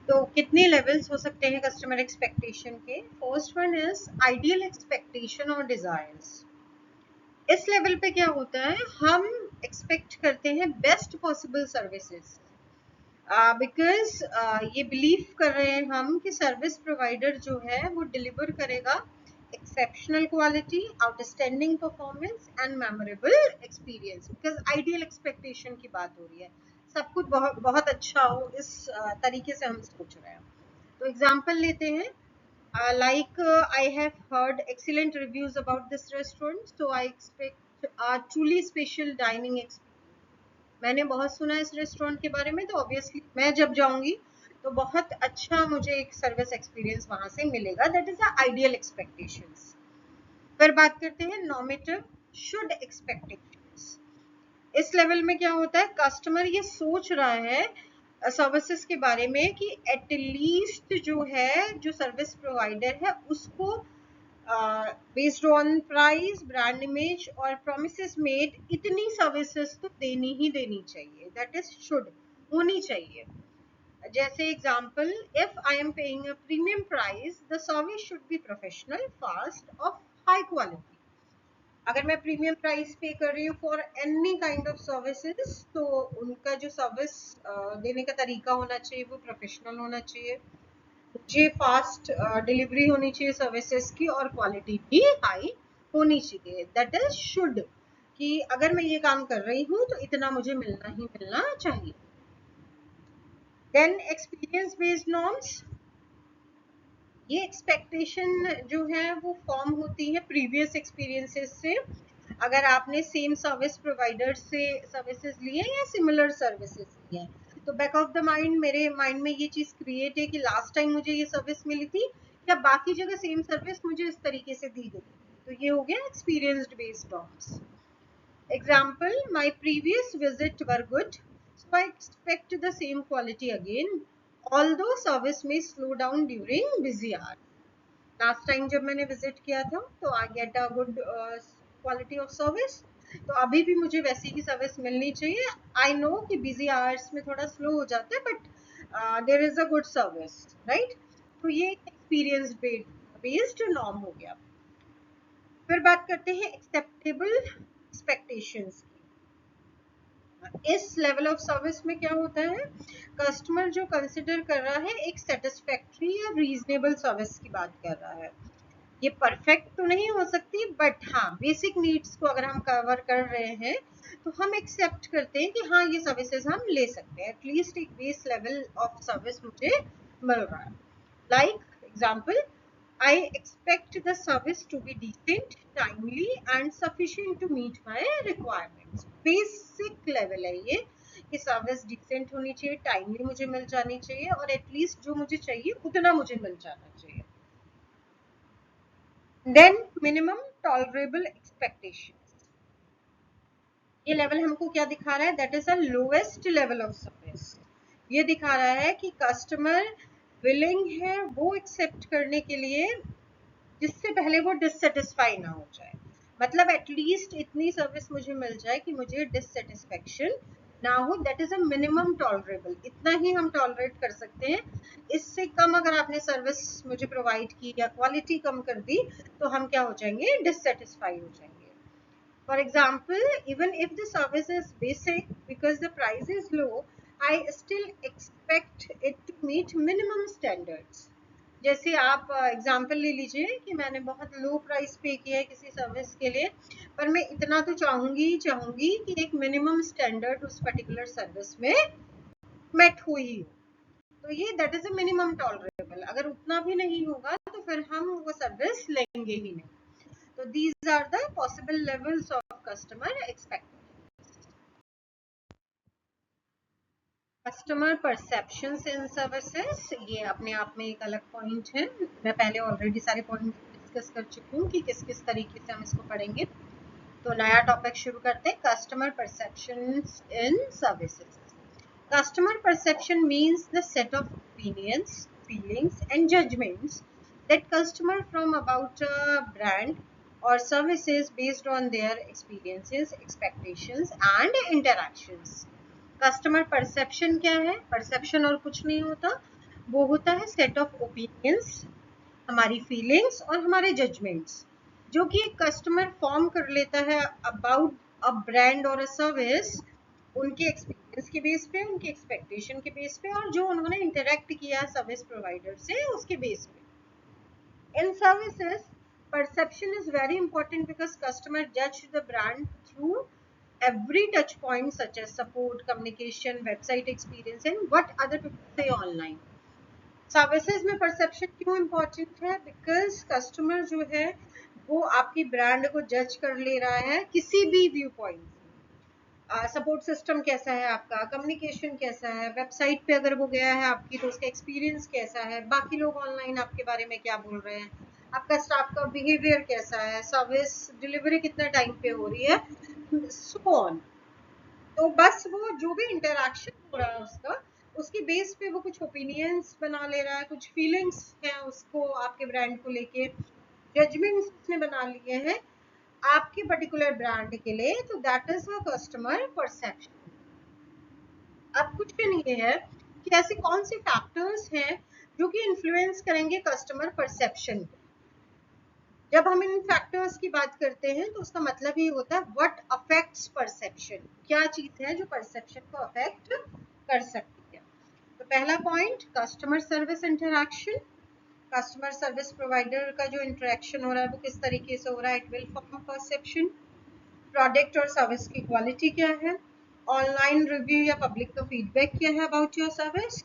तो कितने लेवल्स हो सकते हैं कस्टमर एक्सपेक्टेशन के। First one is ideal expectation और डिजायर्स। इस लेवल पे क्या होता है, हम एक्सपेक्ट करते हैं बेस्ट पॉसिबल सर्विसेज, बिकॉज ये बिलीव कर रहे हैं हम कि सर्विस प्रोवाइडर जो है वो डिलीवर करेगा exceptional quality, outstanding performance and memorable experience, because ideal expectation की बात हो रही है, सब कुछ बहुत बहुत अच्छा हो, इस तरीके से हम सोच रहे हैं। तो एग्जाम्पल लेते हैं, like I have heard excellent reviews about this restaurant, so I expect a truly special dining experience. मैंने बहुत सुना है इस रेस्टोरेंट के बारे में, तो ऑब्वियसली मैं जब जाऊंगी तो बहुत अच्छा मुझे एक सर्विस एक्सपीरियंस वहां से मिलेगा, that is the ideal expectations. फिर बात करते हैं नॉर्मेटिव शुड एक्सपेक्टेशंस। इस लेवल में क्या होता है, कस्टमर ये सोच रहा है सर्विसेज के बारे में कि एटलीस्ट जो है, जो सर्विस प्रोवाइडर है उसको based on price, brand image और प्रोमिसेस मेड इतनी सर्विसेज तो देनी ही देनी चाहिए, दैट इज शुड, होनी चाहिए। जैसे example, if I am paying a premium price the service should be professional, fast, of high quality. अगर मैं प्रीमियम प्राइस पे कर रही हूँ for any kind of services, तो उनका जो सर्विस देने का तरीका होना चाहिए वो प्रोफेशनल होना चाहिए, मुझे फास्ट डिलीवरी होनी चाहिए सर्विसेज की, और क्वालिटी भी हाई होनी चाहिए, दैट इज शुड, कि अगर मैं ये काम कर रही हूँ तो इतना मुझे मिलना ही मिलना चाहिए। देन एक्सपीरियंस बेस्ड नॉर्म्स, ये एक्सपेक्टेशन जो है वो फॉर्म होती है प्रीवियस एक्सपीरियंसेस से। अगर आपने सेम सर्विस प्रोवाइडर से सर्विसेज लिए या सिमिलर सर्विसेज लिए हैं, तो बैक ऑफ द माइंड मेरे माइंड में ये चीज क्रिएट है कि लास्ट टाइम मुझे ये सर्विस मिली थी या बाकी जगह सेम सर्विस मुझे इस तरीके से दी गई, तो ये हो गया experienced based norms. Example, my previous visit were good, so I expect the same quality again, although service may slow down during busy hours. Last time जब मैंने विजिट किया था तो I get a good quality of service, तो अभी भी मुझे वैसी ही सर्विस मिलनी चाहिए। आई नो कि बिजी आवर्स में थोड़ा स्लो हो जाता है, but there is a good service, right. तो ये एक्सपीरियंस बेस्ड नॉर्म हो गया। फिर बात करते हैं एक्सेप्टेबल एक्सपेक्टेशंस की। इस लेवल ऑफ सर्विस में क्या होता है, कस्टमर जो कंसिडर कर रहा है एक सेटिस्फैक्ट्री या रीजनेबल सर्विस की बात कर रहा है। ये परफेक्ट तो नहीं हो सकती, बट हाँ बेसिक नीड्स को अगर हम कवर कर रहे हैं तो हम एक्सेप्ट करते हैं कि हाँ ये सर्विसेज हम ले सकते हैं। एटलीस्ट एक बेस लेवल ऑफ सर्विस मुझे मिल रहा है। Like example, I expect the service to be decent, timely and sufficient to meet my requirements. Basic level है ये कि सर्विस डिसेंट होनी चाहिए, टाइमली मुझे मिल जानी चाहिए और एटलीस्ट जो मुझे चाहिए उतना मुझे मिल जाना चाहिए। देन मिनिमम टॉलरेबल एक्सपेक्टेशंस, ये लेवल हमको क्या दिखा रहा है, that is a lowest level of service. ये दिखा रहा है कि कस्टमर विलिंग है वो एक्सेप्ट करने के लिए जिससे पहले वो डिससेटिस्फाई ना हो जाए। मतलब एटलीस्ट इतनी सर्विस मुझे मिल जाए कि मुझे डिससेटिस्फेक्शन ना हो, that is a minimum tolerable. इतना ही हम टॉलरेट कर सकते हैं। इससे कम अगर आपने सर्विस मुझे प्रोवाइड की या क्वालिटी कम कर दी तो हम क्या हो जाएंगे, डिससेटिस्फाई हो जाएंगे। For example, even if the service is basic, because the price is low, I still expect it to meet minimum standards. जैसे आप एग्जाम्पल ले लीजिए कि मैंने बहुत लो प्राइस पे किया है किसी सर्विस के लिए, पर मैं इतना तो चाहूंगी कि एक मिनिमम स्टैंडर्ड उस पर्टिकुलर सर्विस में मेट हो ही हो। तो ये that is a minimum tolerable. अगर उतना भी नहीं होगा तो फिर हम वो सर्विस लेंगे ही नहीं। So these are the possible levels of customer expectations. Customer perceptions in services, ये अपने आप में एक अलग पॉइंट है। मैं पहले ऑलरेडी सारे पॉइंट डिस्कस कर चुकी हूँ कि किस किस तरीके से हम इसको पढ़ेंगे। तो नया टॉपिक शुरू करते हैं, customer perceptions in services. Customer perception means the set of opinions, feelings and judgments that customer from about a brand or services based on their experiences, expectations and interactions. Customer perception क्या है? Perception और कुछ नहीं होता, वो होता है set of opinions, हमारी feelings और हमारे judgments, जो कि एक कस्टमर फॉर्म कर लेता है अबाउट अ ब्रांड और अ सर्विस उनके एक्सपीरियंस के बेस पे, उनके एक्सपेक्टेशन के बेस पे और जो उन्होंने इंटरेक्ट किया सर्विस प्रोवाइडर से उसके बेस पे। इन services perception is very important because customer judge the brand through every touch point such as support, communication, website experience and what other people say online. Services में perception क्यों important है, because customer जो है वो आपकी brand को जज कर ले रहा है किसी भी व्यू पॉइंट से। सपोर्ट सिस्टम कैसा है आपका, कम्युनिकेशन कैसा है, वेबसाइट पे अगर वो गया है आपकी तो उसका एक्सपीरियंस कैसा है, बाकी लोग ऑनलाइन आपके बारे में क्या बोल रहे हैं, आपका स्टाफ का बिहेवियर कैसा है, सर्विस डिलीवरी कितना टाइम पे हो रही है, सो ऑन। तो बस वो जो भी इंटरेक्शन हो रहा है उसका, उसकी बेस पे वो कुछ ओपिनियंस बना ले रहा है, कुछ फीलिंग्स हैं उसको आपके ब्रांड को लेके, जजमेंट्स उसने बना लिए हैं आपके पर्टिकुलर ब्रांड के लिए। तो that is a customer perception. अब कुछ भी नहीं है कि ऐसे कौन से फैक्टर्स हैं जो कि इन्फ्लुएंस करेंगे कस्टमर परसेप्शन को। जब हम इन फैक्टर्स की बात करते हैं तो उसका मतलब ये होता है व्हाट अफेक्ट्स परसेप्शन, क्या चीज है जो परसेप्शन को अफेक्ट कर सकती है। तो पहला point, customer service interaction. Customer service provider का जो इंटरेक्शन हो रहा है वो किस तरीके से हो रहा है, it will form perception. Product और सर्विस की क्वालिटी क्या है, ऑनलाइन रिव्यू या पब्लिक का फीडबैक क्या है about your service,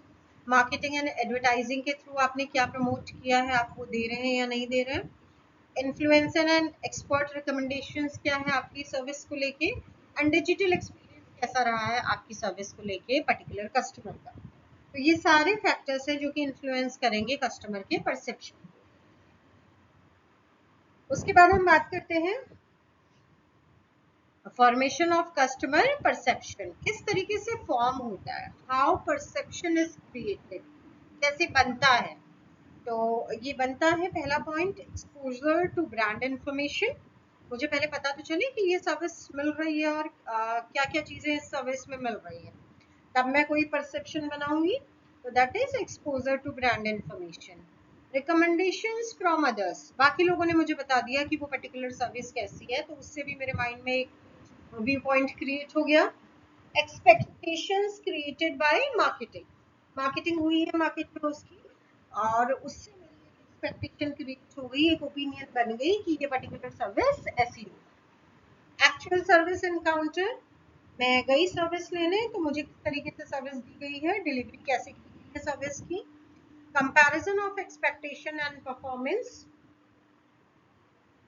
marketing and advertising के थ्रू आपने क्या प्रमोट किया है, आप वो दे रहे हैं या नहीं दे रहे हैं, इन्फ्लुएंसर एंड एक्सपर्ट रिकमेंडेशंस क्या है आपकी सर्विस को लेके, एंड डिजिटल एक्सपीरियंस कैसा रहा है आपकी सर्विस को लेके पर्टिकुलर कस्टमर का। तो ये सारे फैक्टर्स हैं जो कि इन्फ्लुएंस करेंगे कस्टमर के परसेप्शन। उसके बाद हम बात करते हैं फॉर्मेशन ऑफ कस्टमर परसेप्शन, किस तरीके से फॉर्म होता है, हाउ परसेप्शन इज क्रिएटेड, कैसे बनता है। तो ये बनता है, पहला point, exposure to brand information. मुझे पहले पता तो चले कि ये सर्विस मिल रही है और क्या क्या चीजें इस सर्विस में मिल रही है, तब मैं कोई परसेप्शन बनाऊंगी। तो that is exposure to brand information. Recommendations from others, बाकी लोगों ने मुझे बता दिया कि वो पर्टिकुलर सर्विस कैसी है, तो उससे भी मेरे माइंड में एक व्यू पॉइंट क्रिएट हो गया। Expectations created by marketing, marketing हुई है मार्केट में उसकी, और उससे मेरी एक एक्सपेक्टेशन क्रिएट हो गई, एक ओपिनियन बन गई कि ये पर्टिकुलर सर्विस ऐसी हो। एक्चुअल सर्विस एनकाउंटर, मैं गई सर्विस लेने तो मुझे किस तरीके से सर्विस दी गई है, डिलीवरी कैसे की गई है सर्विस की। Comparison of expectation and performance,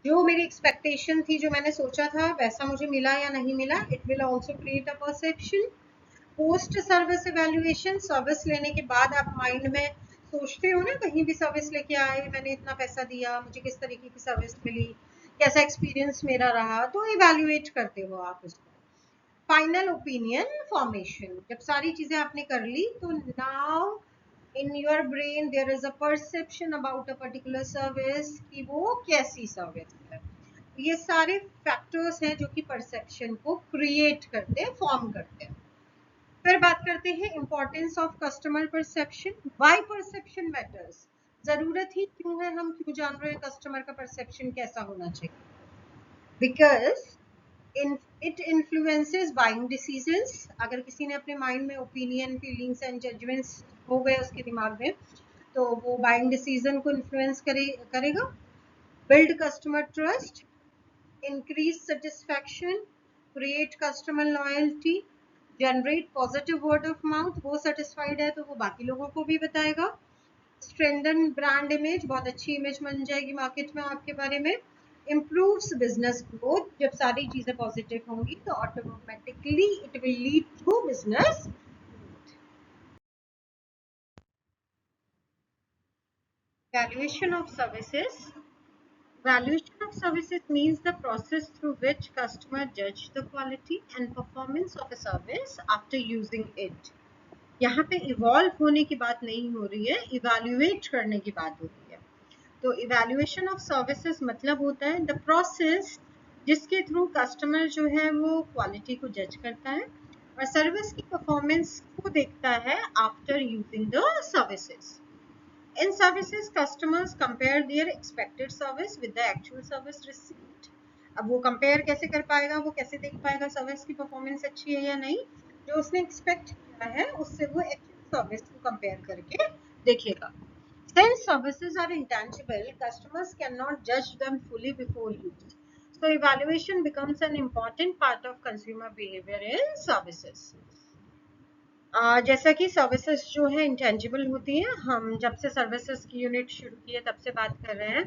जो मेरी एक्सपेक्टेशन थी, जो मैंने सोचा था वैसा मुझे मिला या नहीं मिला, it will also create a perception. Post service evaluation, service लेने के बाद आप माइंड में सोचते हो ना, कहीं भी सर्विस लेके आए, मैंने इतना पैसा दिया, मुझे किस तरीके की सर्विस मिली, कैसा एक्सपीरियंस मेरा रहा, तो इवैल्यूएट करते हो आप उसको। फाइनल ओपिनियन फॉर्मेशन, जब सारी चीजें आपने कर ली तो now in your brain there is a perception about a particular service कि वो कैसी सर्विस है। ये सारे फैक्टर्स हैं जो कि परसेप्शन को क्रिएट करते हैं, फॉर्म करते हैं। फिर बात करते हैं importance of customer perception. Why perception matters, जरूरत ही क्यों है, हम क्यों जान रहे हैं कस्टमर का परसेप्शन कैसा होना चाहिए। Because it influences buying decisions, अगर किसी ने अपने माइंड में ओपिनियन, फीलिंग्स एंड जजमेंट्स हो गए उसके दिमाग में, तो वो बाइंग डिसीजन को इन्फ्लुएंस करेगा। Build customer trust, increase satisfaction, create customer loyalty, generate positive word of mouth, वो satisfied है तो वो बाकी लोगों को भी बताएगा। strengthen brand image, बहुत अच्छी इमेज बन जाएगी मार्केट में आपके बारे में। improves business growth, जब सारी चीजें पॉजिटिव होंगी तो automatically it will lead to business. Valuation of services, valuation of services means the process through which customer judge the quality and performance of a service after using it. यहाँ पे evolve होने की बात नहीं हो रही है, इवैल्यूएट करने की बात हो रही है। तो इवैल्यूएशन ऑफ सर्विसेज मतलब होता है द प्रोसेस जिसके थ्रू कस्टमर जो है वो क्वालिटी को जज करता है और सर्विस की परफॉर्मेंस को देखता है after using the services. In services, customers compare their expected service with the actual service received. अब वो कंपेयर कैसे कर पाएगा, वो कैसे देख पाएगा सर्विस की परफॉर्मेंस अच्छी है या नहीं, जो उसने एक्सपेक्ट किया है उससे वो एक्चुअल सर्विस को कंपेयर करके देखेगा। Since services are intangible, customers cannot judge them fully before use. So evaluation becomes an important part of consumer behavior in services. जैसा कि सर्विसेज जो है इंटेंजिबल होती है, हम जब से सर्विसेज की यूनिट शुरू की है तब से बात कर रहे हैं,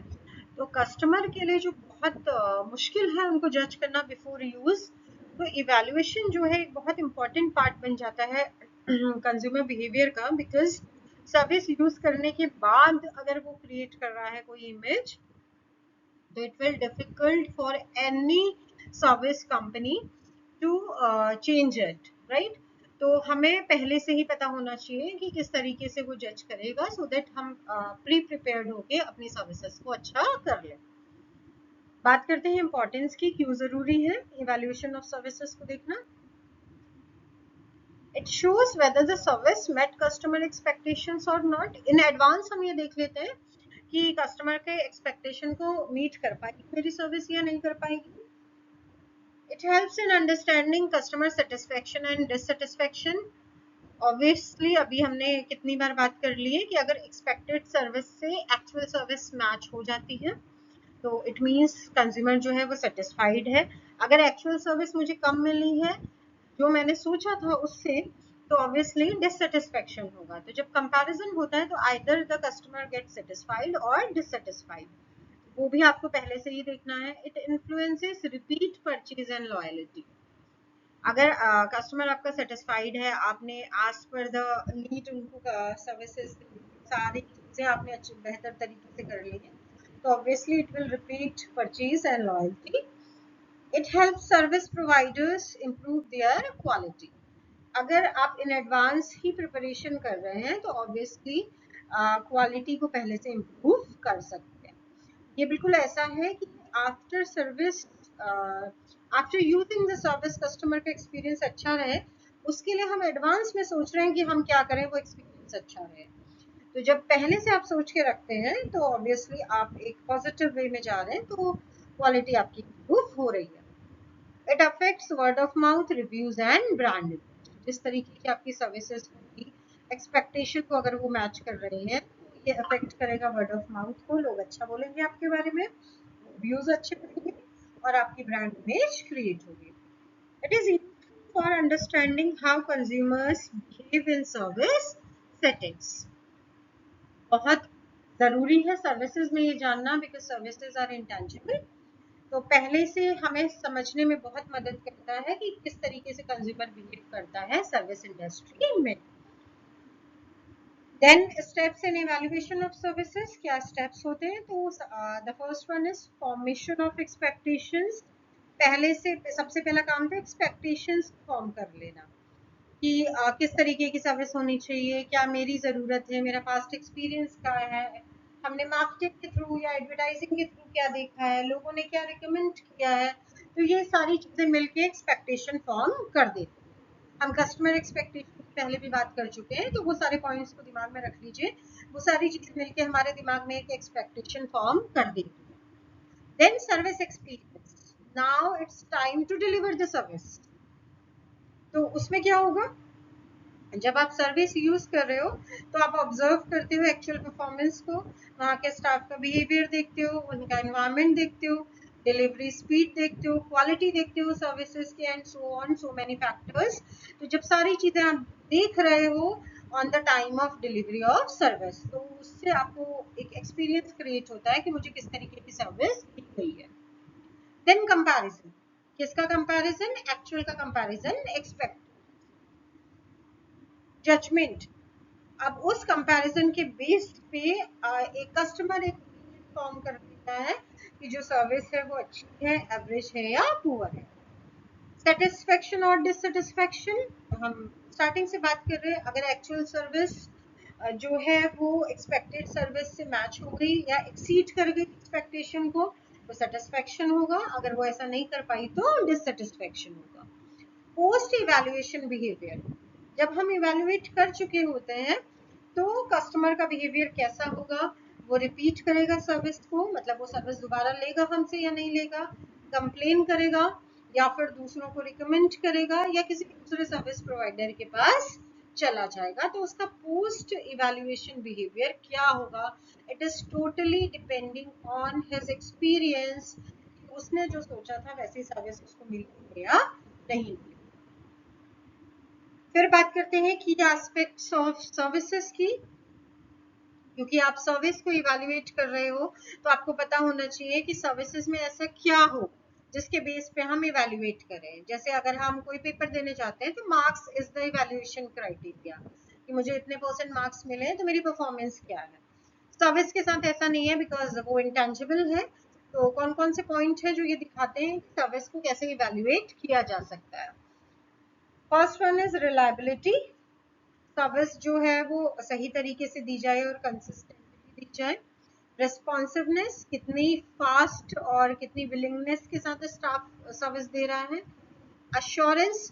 तो कस्टमर के लिए जो बहुत मुश्किल है उनको जज करना बिफोर यूज, तो इवैल्यूएशन जो है एक बहुत इंपॉर्टेंट पार्ट बन जाता है कंज्यूमर बिहेवियर का। बिकॉज सर्विस यूज करने के बाद अगर वो क्रिएट कर रहा है कोई इमेज, तो it will difficult for any service company to change it, right. तो हमें पहले से ही पता होना चाहिए कि किस तरीके से वो जज करेगा, सो दैट हम प्री प्रिपेयर्ड होके अपनी सर्विसेज को अच्छा कर लें। बात करते हैं इंपॉर्टेंस की, क्यों जरूरी है इवैल्यूएशन ऑफ सर्विसेज को देखना। It shows whether the service met customer expectations और नॉट। इन एडवांस हम ये देख लेते हैं कि कस्टमर के एक्सपेक्टेशन को मीट कर पाएगी मेरी सर्विस या नहीं कर पाएगी। It helps in understanding customer satisfaction and dissatisfaction. Obviously अभी हमने कितनी बार बात कर ली है कि अगर expected सर्विस से actual सर्विस मैच हो जाती है तो it means कंज्यूमर जो है वो satisfied है। अगर actual सर्विस मुझे कम मिली है जो मैंने सोचा था उससे, तो obviously dissatisfaction होगा। तो जब comparison होता है तो either the customer gets satisfied or dissatisfied, वो भी आपको पहले से ही देखना है। It influences repeat purchase and loyalty. अगर कस्टमर आपका सेटिस्फाइड है, आपने आज पर द नीड उनको सर्विसेज सारी चीजें आपने अच्छे बेहतर तरीके से कर ली है, तो obviously it will repeat purchase and loyalty. It help service providers improve their quality. अगर आप इन एडवांस ही प्रिपरेशन कर रहे हैं तो ऑब्वियसली क्वालिटी को पहले से इम्प्रूव कर सकते हैं। ये बिल्कुल ऐसा है कि after service after using the service customer का एक्सपीरियंस अच्छा रहे, उसके लिए हम एडवांस में सोच रहे हैं कि हम क्या करें वो एक्सपीरियंस अच्छा रहे। तो जब पहले से आप सोच के रखते हैं तो ऑब्वियसली आप एक पॉजिटिव वे में जा रहे हैं, तो क्वालिटी आपकी इम्प्रूव हो रही है। It affects word of mouth, reviews and brand. जिस तरीके की आपकी सर्विसेज होगी, एक्सपेक्टेशन को अगर वो मैच कर रहे हैं तो ये अफेक्ट करेगा वर्ड ऑफ माउथ को, लोग अच्छा बोलेंगे आपके बारे में, रिव्यूज अच्छे बनेंगे और आपकी ब्रांड इमेज क्रिएट होगी। It is useful for understanding how consumers behave in service settings. बहुत जरूरी है सर्विसेज में ये जानना, बिकॉज सर्विसेज आर इंटेंजिबल। तो पहले से हमें समझने में बहुत मदद करता है कि किस तरीके से कंज्यूमर बिहेव करता है सर्विस इंडस्ट्री में। Then steps in evaluation of services, क्या स्टेप्स होते हैं? तो the first one is formation of expectations. पहले से सबसे पहला काम था एक्सपेक्टेशंस फॉर्म कर लेना कि किस तरीके की सर्विस होनी चाहिए, क्या मेरी ज़रूरत है, मेरा पास्ट एक्सपीरियंस क्या है, हमने मार्केटिंग के थ्रू या एडवर्टाइजिंग के थ्रू क्या देखा है, लोगों ने क्या रिकमेंड किया है। तो ये सारी चीज़ें मिलके एक्सपेक्टेशन फॉर्म कर देते हैं। हम कस्टमर एक्सपेक्टेशन की पहले भी बात कर चुके हैं, तो वो सारे पॉइंट्स को दिमाग में रख लीजिए। वो सारी चीज़ें मिलके हमारे दिमाग में एक एक्सपेक्टेशन फॉर्म कर देती है। Then service experience, now it's time to deliver the service. तो उसमें क्या होगा, जब आप सर्विस यूज कर रहे हो तो आप ऑब्जर्व करते हो एक्चुअल परफॉर्मेंस को, वहाँ के स्टाफ का बिहेवियर देखते हो, उनका एनवायरनमेंट देखते हो, डिलीवरी स्पीड देखते हो, क्वालिटी देखते हो सर्विसेज के, and so on, so many factors. तो जब सारी चीजें आप देख रहे हो on the time of delivery of service, तो उससे आपको एक एक्सपीरियंस क्रिएट होता है कि मुझे किस तरीके की सर्विस दी गई है। देन कंपैरिजन, किसका कंपैरिजन? एक्चुअल का कंपैरिजन, एक्सपेक्ट, जजमेंट। अब उस कंपैरिजन के बेस पे एक कस्टमर एक फॉर्म कर देता है कि जो सर्विस है वो अच्छी है, एवरेज है या पुअर है। सेटिस्फेक्शन और डिससेटिस्फेक्शन, हम स्टार्टिंग से बात कर रहे हैं, अगर एक्चुअल सर्विस जो है वो एक्सपेक्टेड सर्विस से मैच हो गई या एक्सीड कर गई एक्सपेक्टेशन को तो सेटिस्फेक्शन होगा, अगर वो ऐसा नहीं कर पाई तो डिससेटिस्फेक्शन होगा। पोस्ट इवैल्यूएशन बिहेवियर, जब हम इवैल्यूएट कर चुके होते हैं तो कस्टमर का बिहेवियर कैसा होगा, वो रिपीट करेगा सर्विस को, मतलब वो सर्विस दोबारा लेगा हमसे या नहीं लेगा, कंप्लेन करेगा या फिर दूसरों को रिकमेंड करेगा या किसी दूसरे सर्विस प्रोवाइडर के पास चला जाएगा। तो उसका पोस्ट इवैल्यूएशन बिहेवियर क्या होगा? It is totally depending on his experience, उसने जो सोचा था वैसी सर्विस उसको मिली या नहीं। फिर बात करते हैं की एस्पेक्ट्स ऑफ सर्विसेज की, क्योंकि आप सर्विस को इवैल्यूएट कर रहे हो तो आपको पता होना चाहिए कि सर्विसेज में ऐसा क्या हो जिसके बेस पे हम इवैल्यूएट करें। जैसे अगर हम कोई पेपर देने जाते हैं तो marks is the evaluation criteria, कि मुझे इतने % मार्क्स मिले तो मेरी परफॉर्मेंस क्या है। सर्विस के साथ ऐसा नहीं है, बिकॉज वो इंटेंजिबल है। तो कौन कौन से पॉइंट है जो ये दिखाते हैं कि सर्विस को कैसे इवैल्यूएट किया जा सकता है? First one is reliability, service जो है वो सही तरीके से दी जाए और कंसिस्टेंटली दी जाए। रेस्पॉन्सिवनेस, कितनी फास्ट और कितनी विलिंगनेस के साथ स्टाफ सर्विस दे रहा है। Assurance,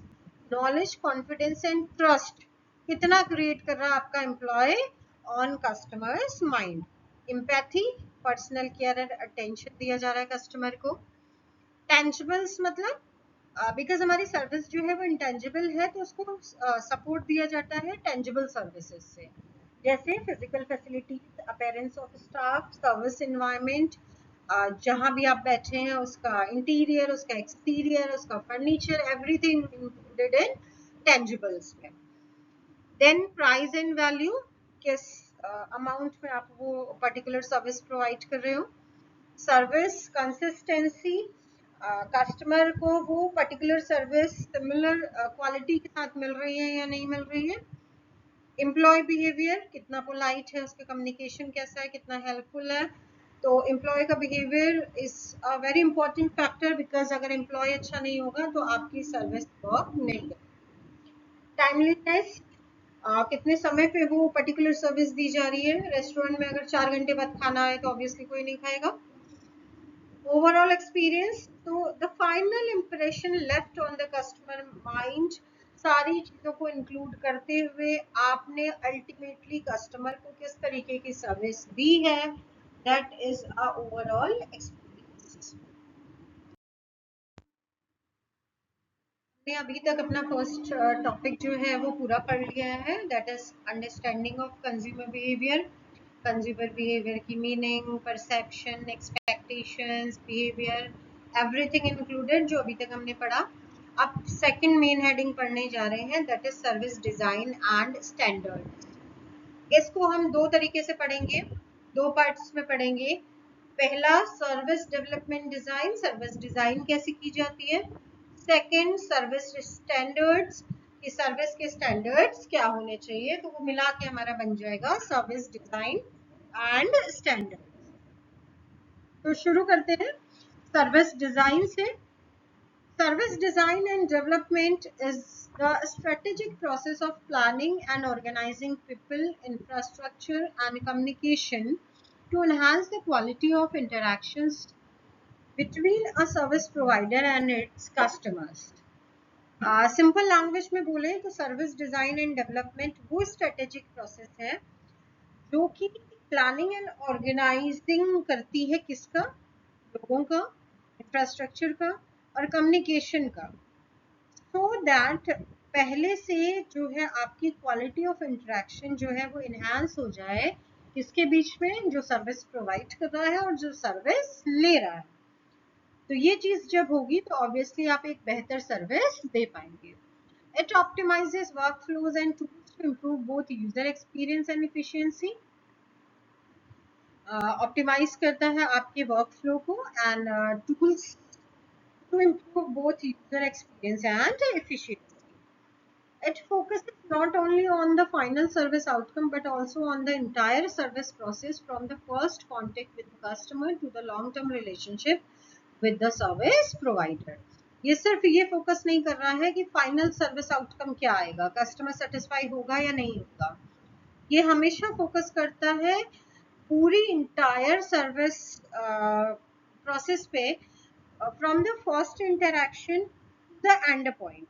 knowledge, confidence and trust, कितना क्रिएट कर रहा है आपका employ on customers mind. Empathy, personal care and attention दिया जा रहा है कस्टमर को। टेंजिबल्स मतलब बिकॉज हमारी सर्विस जो है वो इंटेंजिबल है तो उसको सपोर्ट दिया जाता है टेंजिबल सर्विसेज से, जैसे physical facilities, appearance of staff, service environment, जहाँ भी आप बैठे हैं उसका इंटीरियर, उसका एक्सटीरियर, उसका फर्नीचर, एवरीथिंग इंक्लूडेड इन टेंजिबल्स में। देन प्राइस एंड वैल्यू, किस अमाउंट में आप वो पर्टिकुलर सर्विस प्रोवाइड कर रहे हो। सर्विस कंसिस्टेंसी, कस्टमर को वो पर्टिकुलर सर्विस सिमिलर क्वालिटी के साथ मिल रही है या नहीं मिल रही है। एम्प्लॉय बिहेवियर, कितना पोलाइट है, उसका कम्युनिकेशन कैसा है, कितना हेल्पफुल है। तो एम्प्लॉय का behaviour is a very important factor, because अगर एम्प्लॉय अच्छा नहीं होगा तो आपकी सर्विस वर्क नहीं करेगी। टाइमलीनेस, कितने समय पे वो पर्टिकुलर सर्विस दी जा रही है। रेस्टोरेंट में अगर 4 घंटे बाद खाना आए तो ऑब्वियसली कोई नहीं खाएगा। overall experience, so the final impression left on the customer mind, सारी चीजों को इंक्लूड करते हुए आपने अल्टीमेटली कस्टमर को किस तरीके की सर्विस दी है, that is a overall experience. हमने अभी तक अपना फर्स्ट टॉपिक जो है वो पूरा पढ़ लिया है, that is understanding of consumer behaviour. Consumer behaviour की meaning, perception, expectations, behaviour, everything included जो अभी तक हमने पढ़ा। अब सेकंड मेन हेडिंग पढ़ने जा रहे हैं, that is service design and standard. इसको हम दो तरीके से पढ़ेंगे, दो पार्ट्स में पढ़ेंगे। पहला service development design, service design कैसे की जाती है। सेकंड सर्विस स्टैंडर्ड्स, कि सर्विस के स्टैंडर्ड्स क्या होने चाहिए। तो वो मिला के हमारा बन जाएगा सर्विस डिजाइन एंड स्टैंडर्ड। तो शुरू करते हैं सर्विस डिजाइन से। Service design and development is the strategic process of planning and organizing people, infrastructure, and communication to enhance the quality of interactions between a service provider and its customers. Simple language में बोले तो service design and development वो strategic process है जो कि planning and organising करती है किसका, लोगों का, इंफ्रास्ट्रक्चर का और कम्युनिकेशन का, सो दैट पहले से जो है आपकी क्वालिटी ऑफ इंटरेक्शन जो है वो इनहांस हो जाए, किसके बीच में, जो सर्विस प्रोवाइड कर रहा है और जो सर्विस ले रहा है। तो ये चीज जब होगी तो ऑब्वियसली आप एक बेहतर सर्विस दे पाएंगे। It optimises workflows and tools to improve both user experience and efficiency. Optimise करता है आपके वर्कफ्लो को and tools to improve both user experience and efficiency. It focuses not only on the final service outcome but also on the entire service process from the first contact with the customer to the long-term relationship with the service provider. ये सिर्फ ये focus नहीं कर रहा है कि final service outcome क्या आएगा, कस्टमर सेटिस्फाई होगा या नहीं होगा। ये हमेशा फोकस करता है पूरी इंटायर सर्विस प्रोसेस पे, from the first interaction to the end point,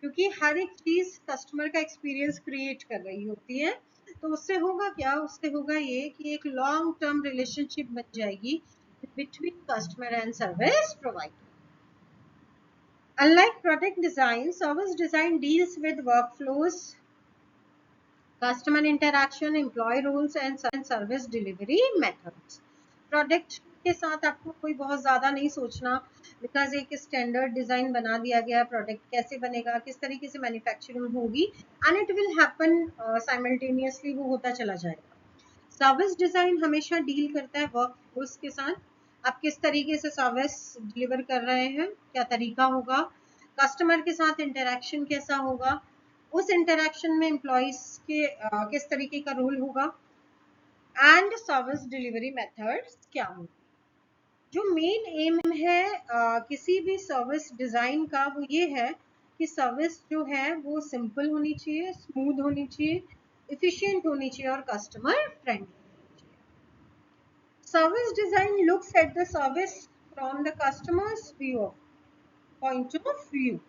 क्योंकि हर एक चीज कस्टमर का एक्सपीरियंस क्रिएट कर रही होती है। तो उससे होगा क्या, उससे होगा ये कि एक लॉन्ग टर्म रिलेशनशिप बन जाएगी between customer and service provider. Unlike product design, service design deals with workflows, customer interaction, employee roles and service delivery methods. Product के साथ आपको कोई बहुत ज़्यादा नहीं सोचना, बिकॉज एक स्टैंडर्ड डिज़ाइन बना दिया गया, प्रोडक्ट कैसे बनेगा, किस तरीके से मैन्युफैक्चरिंग होगी and it will happen simultaneously, वो होता चला जाएगा। सर्विस डिज़ाइन हमेशा डील करता है वर्कफोर्स के साथ, आप किस तरीके से सर्विस डिलीवर कर रहे हैं, क्या तरीका होगा, कस्टमर के साथ इंटरेक्शन कैसा होगा, उस इंटरेक्शन में एम्प्लॉइज के किस तरीके का रोल होगा एंड सर्विस डिलीवरी मेथड्स क्या होंगे। जो मेन एम है किसी भी सर्विस डिजाइन का वो ये है कि सर्विस जो है वो सिंपल होनी चाहिए, स्मूथ होनी चाहिए, एफिशिएंट होनी चाहिए और कस्टमर फ्रेंडली होनी चाहिए। Service design looks at the service from the customers view of point of view.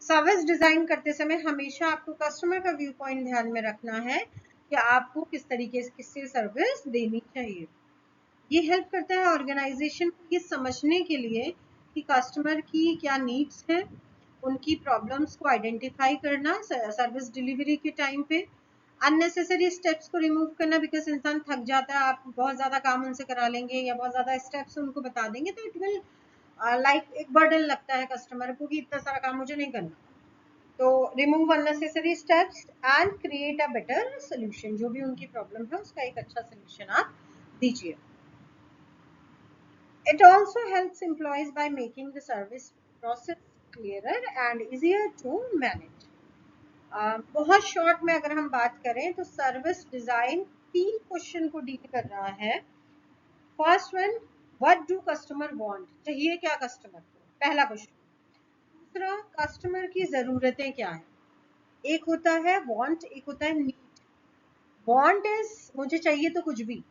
Service design करते समय हमेशा आपको कस्टमर का व्यू पॉइंट ध्यान में रखना है कि आपको किस तरीके से किससे सर्विस देनी चाहिए। ये हेल्प करता है ऑर्गेनाइजेशन को ये समझने के लिए कि कस्टमर की क्या नीड्स हैं, उनकी प्रॉब्लम्स को आइडेंटिफाई करना सर्विस डिलीवरी के टाइम पे, अननेसेसरी स्टेप्स को रिमूव करना, बिकॉज इंसान थक जाता है, आप बहुत ज़्यादा काम उनसे करा लेंगे या बहुत ज़्यादा स्टेप्स उनको बता देंगे तो इट विल लाइक एक बर्डन लगता है कस्टमर को कि इतना सारा काम मुझे नहीं करना। तो remove unnecessary steps and create a better solution, जो भी उनकी प्रॉब्लम है उसका एक अच्छा सोल्यूशन आप दीजिए। It also helps employees by making the service process clearer and easier to manage. बहुत शॉर्ट में अगर हम बात करें तो सर्विस डिजाइन 3 क्वेश्चन को डील कर रहा है। First one, what do customer want, चाहिए क्या कस्टमर को, पहला क्वेश्चन। दूसरा, कस्टमर की जरूरतें क्या है, एक होता है वांट, एक होता है नीड। वांट इज मुझे चाहिए तो कुछ भी,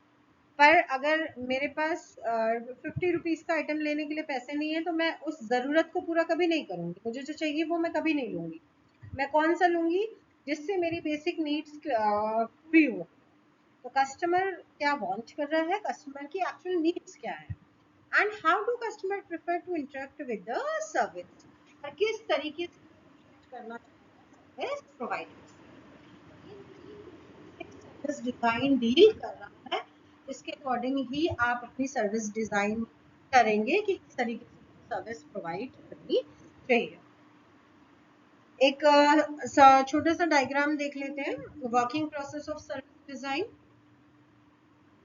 पर अगर मेरे पास 50 रुपीज का आइटम लेने के लिए पैसे नहीं है तो मैं उस जरूरत को पूरा कभी नहीं करूंगी। मुझे जो चाहिए वो मैं कभी नहीं लूंगी। मैं कौन सा लूंगी? जिससे मेरी बेसिक नीड्स पूरी हो। तो कस्टमर क्या वांट कर रहा है, कस्टमर की एक्चुअल नीड्स क्या है, and how do customer prefer to interact with the service, और किस तरीके से करना चाहता है service provider. Service design deal कर रहा है, इसके अकॉर्डिंग ही आप अपनी सर्विस डिजाइन करेंगे कि किस तरीके से सर्विस प्रोवाइड करनी चाहिए। एक छोटा सा डायग्राम देख लेते हैं, working process of service design.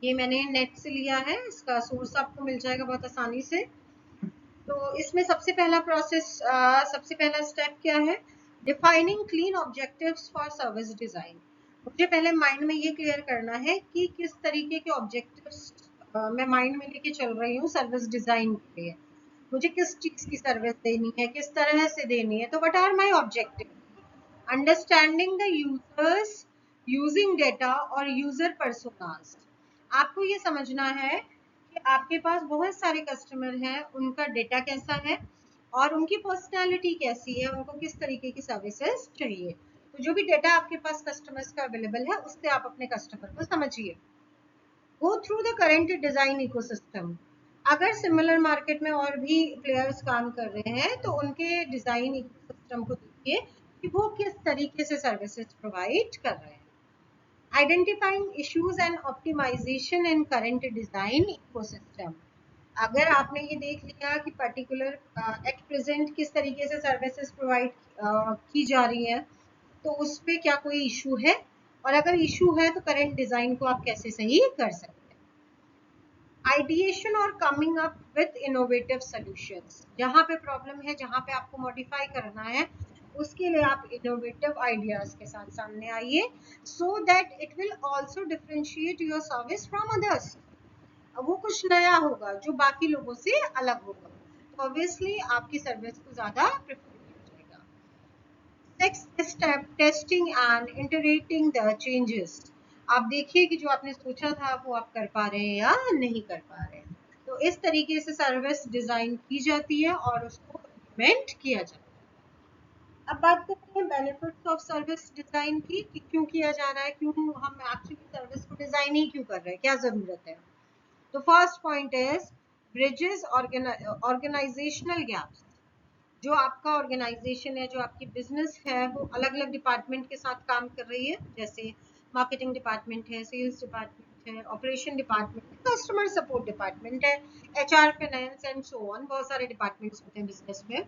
ये मैंने नेट से लिया है, इसका सोर्स आपको मिल जाएगा बहुत आसानी से। तो इसमें सबसे पहला स्टेप क्या है? Defining clean objectives for service design. मुझे पहले माइंड में ये क्लियर करना है कि किस तरीके के ऑब्जेक्टिव्स मैं माइंड में लेके चल रही हूँ सर्विस डिजाइन के लिए। मुझे किस चीज की सर्विस देनी है, किस तरह से देनी है, तो what are my objective? Understanding the users, using data और यूजर पर्सोनास। आपको ये समझना है कि आपके पास बहुत सारे कस्टमर हैं, उनका डेटा कैसा है और उनकी पर्सनालिटी कैसी है, उनको किस तरीके की सर्विसेज चाहिए। तो जो भी डेटा आपके पास कस्टमर्स का अवेलेबल है उससे आप अपने कस्टमर को समझिए। Go through the current design ecosystem. अगर सिमिलर मार्केट में और भी प्लेयर्स काम कर रहे हैं तो उनके डिजाइन इकोसिस्टम को देखिए कि वो किस तरीके से सर्विसेज प्रोवाइड कर रहे हैं। Identifying issues and optimisation in current design ecosystem. अगर आपने ये देख लिया कि पर्टिकुलर एट प्रेजेंट किस तरीके से सर्विसेज प्रोवाइड की जा रही है, तो उस पे क्या कोई इशू है, और अगर इशू है तो करंट डिजाइन को आप कैसे सही कर सकते हैं। आइडिएशन और coming up with innovative solutions. जहां पे प्रॉब्लम है, जहां पे आपको मॉडिफाई करना है, उसके लिए आप इनोवेटिव आइडियाज के साथ सामने आइए, so that it will also differentiate your service from others. वो कुछ नया होगा जो बाकी लोगों से अलग होगा, तो ऑब्वियसली आपकी सर्विस को ज्यादा प्रेफर किया जाएगा। Next step, testing and iterating the changes. आप देखिए कि जो आपने सोचा था वो आप कर पा रहे हैं या नहीं कर पा रहे हैं। तो इस तरीके से सर्विस डिजाइन की जाती है और उसको इम्प्लीमेंट किया जाता है। अब बात करते हैं बेनिफिट्स ऑफ सर्विस डिजाइन की, कि क्यों किया जा रहा है, क्यों हम एक्चुअली सर्विस को डिजाइन ही क्यों कर रहे हैं, क्या जरूरत है। तो first point is bridges organisational gaps. जो आपका ऑर्गेनाइजेशन है, जो आपकी बिजनेस है, वो अलग अलग डिपार्टमेंट के साथ काम कर रही है, जैसे मार्केटिंग डिपार्टमेंट है, सेल्स डिपार्टमेंट है, ऑपरेशन डिपार्टमेंट है, कस्टमर सपोर्ट डिपार्टमेंट है, HR, finance and so on. बहुत सारे डिपार्टमेंट्स होते हैं बिजनेस में।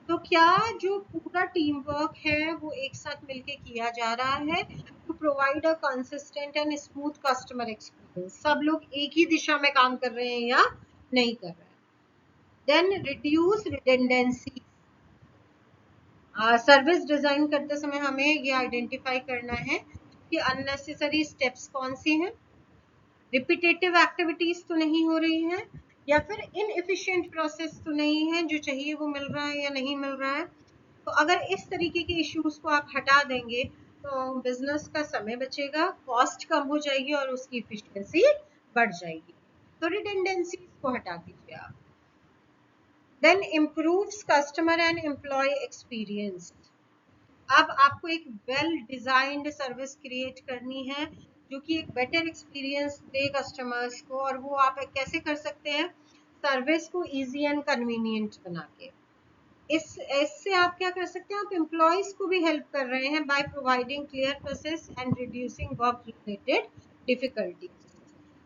तो क्या जो पूरा टीम वर्क है वो एक साथ मिलके किया जा रहा है to provide a consistent and smooth customer experience? सब लोग एक ही दिशा में काम कर रहे हैं या नहीं कर रहे हैं। Then reduce redundancy. Service design करते समय हमें ये आइडेंटिफाई करना है कि अननेसेसरी स्टेप्स कौन सी हैं, रिपीटेटिव एक्टिविटीज तो नहीं हो रही हैं, या फिर इनएफिशिएंट प्रोसेस तो नहीं है, जो चाहिए वो मिल रहा है या नहीं मिल रहा है। तो अगर इस तरीके के इश्यूज को आप हटा देंगे तो बिजनेस का समय बचेगा, कॉस्ट कम हो जाएगी और उसकी इफिशियंसी बढ़ जाएगी। तो रिडेंडेंसीज को हटा दीजिए आप। Then improves customer and employ experience. अब आपको एक वेल डिजाइंड सर्विस क्रिएट करनी है जो कि एक बेटर एक्सपीरियंस दे कस्टमर्स को, और वो आप कैसे कर सकते हैं? सर्विस को इजी एंड कन्वीनियंट बना के। इससे आप क्या कर सकते हैं? आप एम्प्लॉयज को भी हेल्प कर रहे हैं by providing clear process and reducing work related difficulties.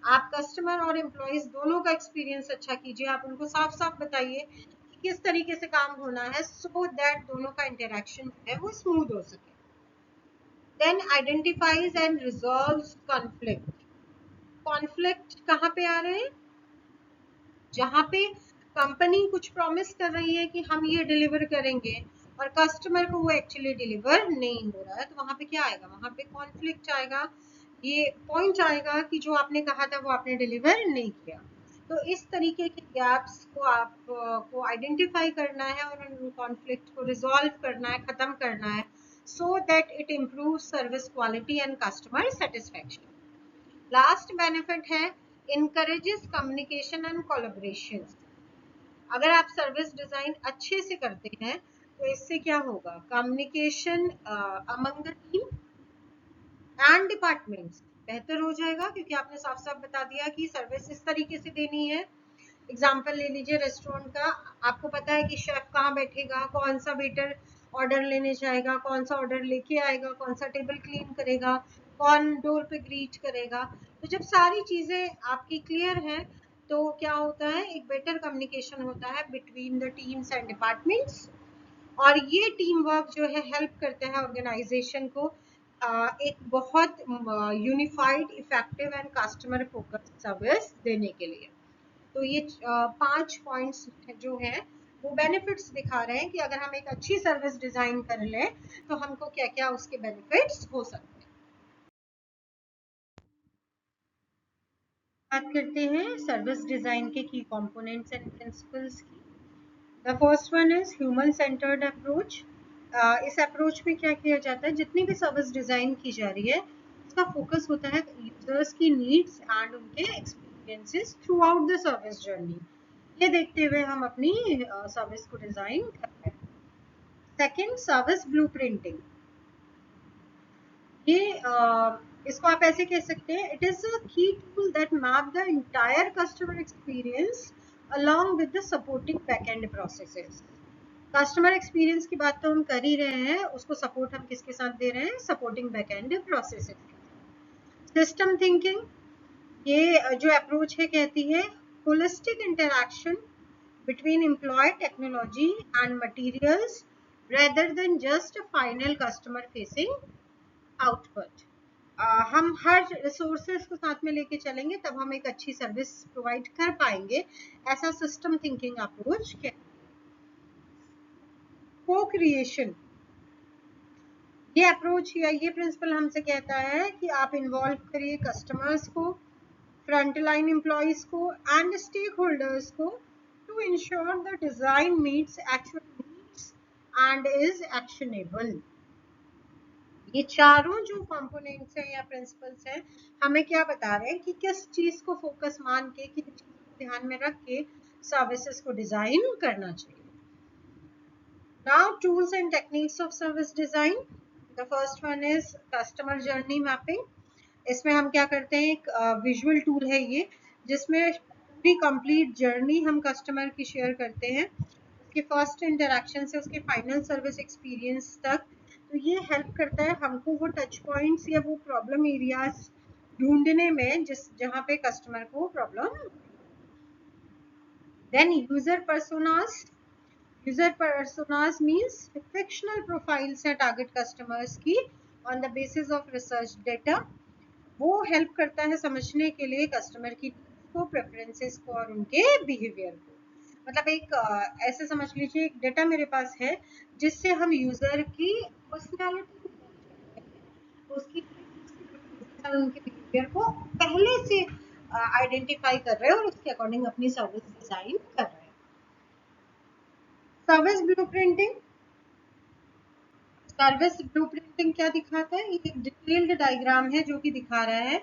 आप कस्टमर और एम्प्लॉयज दोनों का एक्सपीरियंस अच्छा कीजिए। आप उनको साफ साफ बताइए कि किस तरीके से काम होना है, सो दैट दोनों का इंटरेक्शन जो है वो स्मूथ हो सके। Then identifies and resolves conflict. Conflict कहाँ पे आ रहे हैं? जहाँ पे कंपनी कुछ प्रॉमिस कर रही है कि हम ये डिलीवर करेंगे और कस्टमर को वो एक्चुअली डिलीवर नहीं हो रहा है, तो वहां पे क्या आएगा? वहां पे कॉन्फ्लिक्ट आएगा, ये पॉइंट आएगा कि जो आपने कहा था वो आपने डिलीवर नहीं किया। तो इस तरीके के गैप्स को आपको आइडेंटिफाई करना है और उन कॉन्फ्लिक्ट को रिजॉल्व करना है, खत्म करना है, so that it improve service quality and customer satisfaction. Last benefit है encourages communication and collaboration. अगर आप सर्विस डिजाइन अच्छे से करते हैं तो इससे क्या होगा, communication among the team and departments बेहतर हो जाएगा, क्योंकि आपने साफ साफ बता दिया कि सर्विस इस तरीके से देनी है। एग्जाम्पल ले लीजिए रेस्टोरेंट का, आपको पता है कि शेफ कहाँ बैठेगा, कौन सा वेटर ऑर्डर लेने जाएगा, कौन सा ऑर्डर लेके आएगा, कौन सा टेबल क्लीन करेगा, कौन डोर पे ग्रीट करेगा। तो जब सारी चीजें आपकी क्लियर हैं तो क्या होता है, एक बेटर कम्युनिकेशन होता है between the teams and departments, और ये टीम वर्क जो है हेल्प करते हैं ऑर्गेनाइजेशन को एक बहुत unified, effective and customer focused service देने के लिए। तो ये 5 पॉइंट्स जो है वो बेनिफिट्स दिखा रहे हैं कि अगर हम एक अच्छी सर्विस डिजाइन कर लें तो हमको क्या क्या उसके बेनिफिट्स हो सकते हैं। बात करते हैं सर्विस डिजाइन के की कंपोनेंट्स एंड प्रिंसिपल्स की। The first one is human centred approach. इस अप्रोच में क्या किया जाता है, जितनी भी सर्विस डिजाइन की जा रही है उसका फोकस होता है यूजर्स की नीड्स एंड उनके experiences through out the service journey. ये देखते हुए हम अपनी सर्विस को डिजाइन करते हैं। Second, service blueprinting. ये इसको आप ऐसे कह सकते हैं, इट इज अ की tool that map the entire customer experience along with the supporting backend processes. Customer experience की बात तो हम कर ही रहे हैं, उसको सपोर्ट हम किसके साथ दे रहे हैं, supporting backend processes. System thinking, ये जो अप्रोच है कहती है holistic interaction between employed technology and materials rather than just a final customer facing output. हम हर रिसोर्सेस को साथ में लेके चलेंगे तब हम एक अच्छी सर्विस प्रोवाइड कर पाएंगे, ऐसा सिस्टम थिंकिंग अप्रोच है। को क्रिएशन, ये अप्रोच या ये प्रिंसिपल हमसे कहता है कि आप इन्वॉल्व करिए कस्टमर्स को, फ्रंटलाइन एम्प्लॉइज को एंड स्टेक होल्डर्स को to ensure the design meets actual needs and is actionable. ये चारों जो कंपोनेंट्स हैं या प्रिंसिपल्स हैं हमें क्या बता रहे हैं कि किस चीज को फोकस मान के, किस चीज को ध्यान में रख के सर्विसेज को डिजाइन करना चाहिए। Now tools and techniques of service design. The first one is customer journey mapping. इसमें हम क्या करते हैं, एक विजुअल टूल है ये, जिसमें पूरी कंप्लीट जर्नी हम कस्टमर की शेयर करते हैं, उसके फर्स्ट इंटरेक्शन से उसके फाइनल सर्विस एक्सपीरियंस तक। तो ये हेल्प करता है हमको वो टच पॉइंट्स या वो प्रॉब्लम एरियाज ढूंढने में जहां पे कस्टमर को problem. Then user personas. User personas means fictional profiles है टारगेट कस्टमर्स की on the basis of research data. वो हेल्प करता है समझने के लिए कस्टमर की को, प्रेफरेंसेस को और उनके बिहेवियर को। मतलब एक ऐसे समझ लीजिए एक डेटा मेरे पास है जिससे हम यूजर की पर्सनालिटी, उसकी उनके बिहेवियर को पहले से आइडेंटिफाई कर रहे हैं और उसके अकॉर्डिंग अपनी सर्विस डिजाइन कर रहे हैं। सर्विस ब्लूप्रिंटिंग। सर्विस ब्लूप्रिंटिंग क्या दिखाता है, एक डिटेल्ड डायग्राम है जो कि दिखा रहा है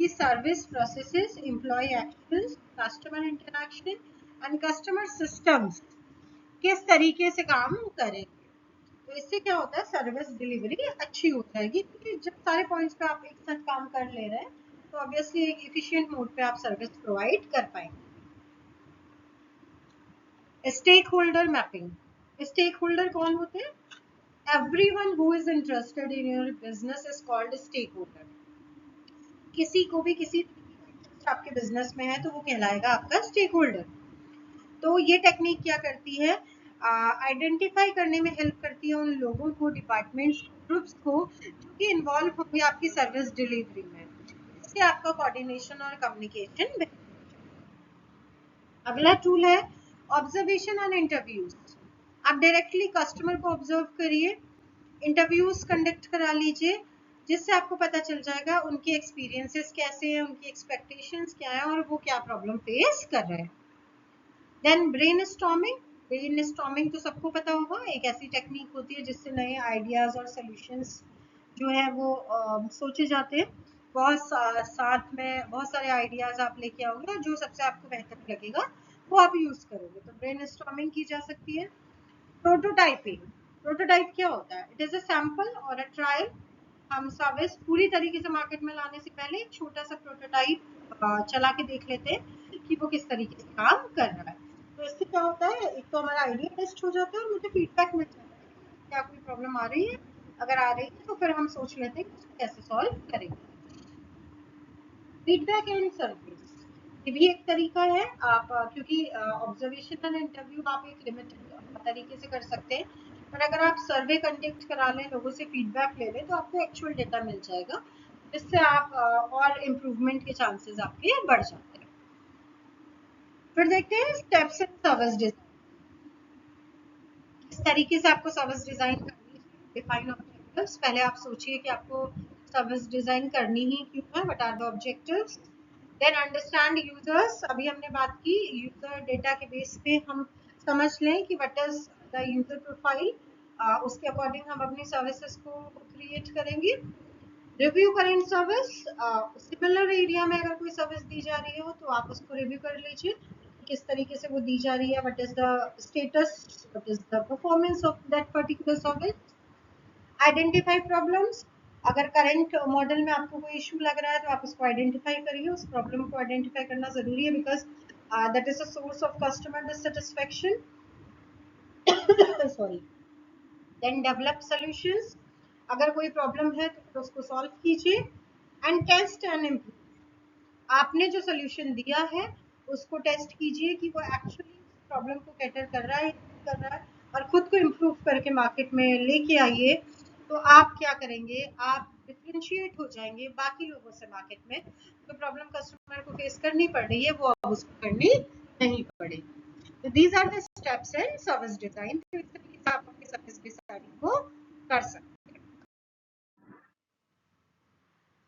कि service processes, employ actions, customer interaction and customer systems किस तरीके से काम करेंगे। तो इससे क्या होता है, सर्विस डिलीवरी अच्छी हो जाएगी, क्योंकि जब सारे पॉइंट्स पे आप एक साथ काम कर ले रहे हैं तो ऑब्वियसली एक एफिशिएंट मोड पे आप सर्विस प्रोवाइड कर पाएंगे। Stakeholder mapping. Stakeholder कौन होते हैं, everyone who is interested in your business is called a stakeholder. किसी को भी किसी आपके बिजनेस में है तो वो कहलाएगा आपका स्टेक होल्डर। तो ये टेक्निक क्या करती है, आइडेंटिफाई करने में हेल्प करती है उन लोगों को, डिपार्टमेंट्स, ग्रुप्स को जो कि इन्वॉल्व होंगे आपकी सर्विस डिलीवरी में, इससे आपका कोऑर्डिनेशन और कम्युनिकेशन। अगला टूल है ऑब्जर्वेशन एंड इंटरव्यूज। आप डायरेक्टली कस्टमर को ऑब्जर्व करिए, इंटरव्यूज कंडक्ट करा लीजिए, जिससे आपको पता चल जाएगा उनके एक्सपीरियंसेस कैसे हैं, उनकी एक्सपेक्टेशंस क्या है और वो क्या प्रॉब्लम फेस कर रहे हैं। Then brainstorming. ब्रेनस्टॉर्मिंग तो सबको पता होगा, एक ऐसी टेक्निक होती है जिससे नए आइडियाज और सॉल्यूशंस जो है वो सोचे जाते हैं। साथ में बहुत सारे आइडियाज आप लेके आओगे और जो सबसे आपको बेहतर लगेगा वो आप यूज करोगे। तो ब्रेनस्टॉर्मिंग की जा सकती है। प्रोटोटाइपिंग, प्रोटोटाइप क्या होता है? इट इज अ सैंपल और अ ट्रायल। हम सर्विस पूरी तरीके से मार्केट में लाने से पहले एक छोटा सा प्रोटोटाइप चला के देख लेते हैं कि वो किस तरीके से काम कर रहा है। तो इससे क्या होता है, एक तो हमारा आइडिया टेस्ट हो जाता है और मुझे फीडबैक मिल जाता है कि क्या कोई प्रॉब्लम आ रही है। अगर आ रही है तो फिर हम सोच लेते हैं कि उसको कैसे सॉल्व करेंगे। फीडबैक एंड सर्वे, ये भी एक तरीका है। आप क्योंकि ऑब्जर्वेशनल इंटरव्यू आप एक लिमिटेड तरीके से कर सकते हैं, पर अगर आप सर्वे कंडक्ट करा लें, लोगों से फीडबैक ले लें, तो आपको एक्चुअल डेटा मिल जाएगा, जिससे आप और इम्प्रूवमेंट के चांसेस आपके बढ़ जाते हैं। फिर देखते हैं स्टेप्स इन सर्विस डिजाइन। किस तरीके से आपको सर्विस डिजाइन करनी है। डिफाइन ऑब्जेक्टिव्स, पहले आप सोचिए कि आपको सर्विस डिजाइन करनी ही क्यों है, what are the objectives. Then understand users, अभी हमने बात की यूजर डेटा के बेस पे हम समझ लें कि what is the user profile, उसके अकॉर्डिंग हम अपनी सर्विसेज को क्रिएट करेंगे। Review current service, similar area में अगर कोई सर्विस दी जा रही हो तो आप उसको रिव्यू कर लीजिए, किस तरीके से वो दी जा रही है, what is the status, what is the performance of that particular service. Identify problems, अगर करंट मॉडल में आपको कोई इशू लग रहा है तो आप उसको आइडेंटिफाई करिए, उस प्रॉब्लम को आइडेंटिफाई करना जरूरी है, because that is a source of customer dissatisfaction. Sorry. Then develop solutions, अगर कोई प्रॉब्लम है तो फिर उसको सॉल्व कीजिए। एंड टेस्ट एंड इम्प्रूव, आपने जो सोल्यूशन दिया है उसको टेस्ट कीजिए कि वो एक्चुअली प्रॉब्लम को कैटर कर रहा है या नहीं कर रहा है, और खुद को इम्प्रूव करके मार्केट में लेके आइए। तो आप क्या करेंगे, आप डिफरेंशिएट हो जाएंगे बाकी लोगों से मार्केट में। जो प्रॉब्लम कस्टमर को फेस करनी पड़ रही है वो अब उसको करनी नहीं पड़ेगी। तो these are the steps in service design. तो इस तरीके से आप अपनी सर्विस डिजाइन को कर सकते हैं।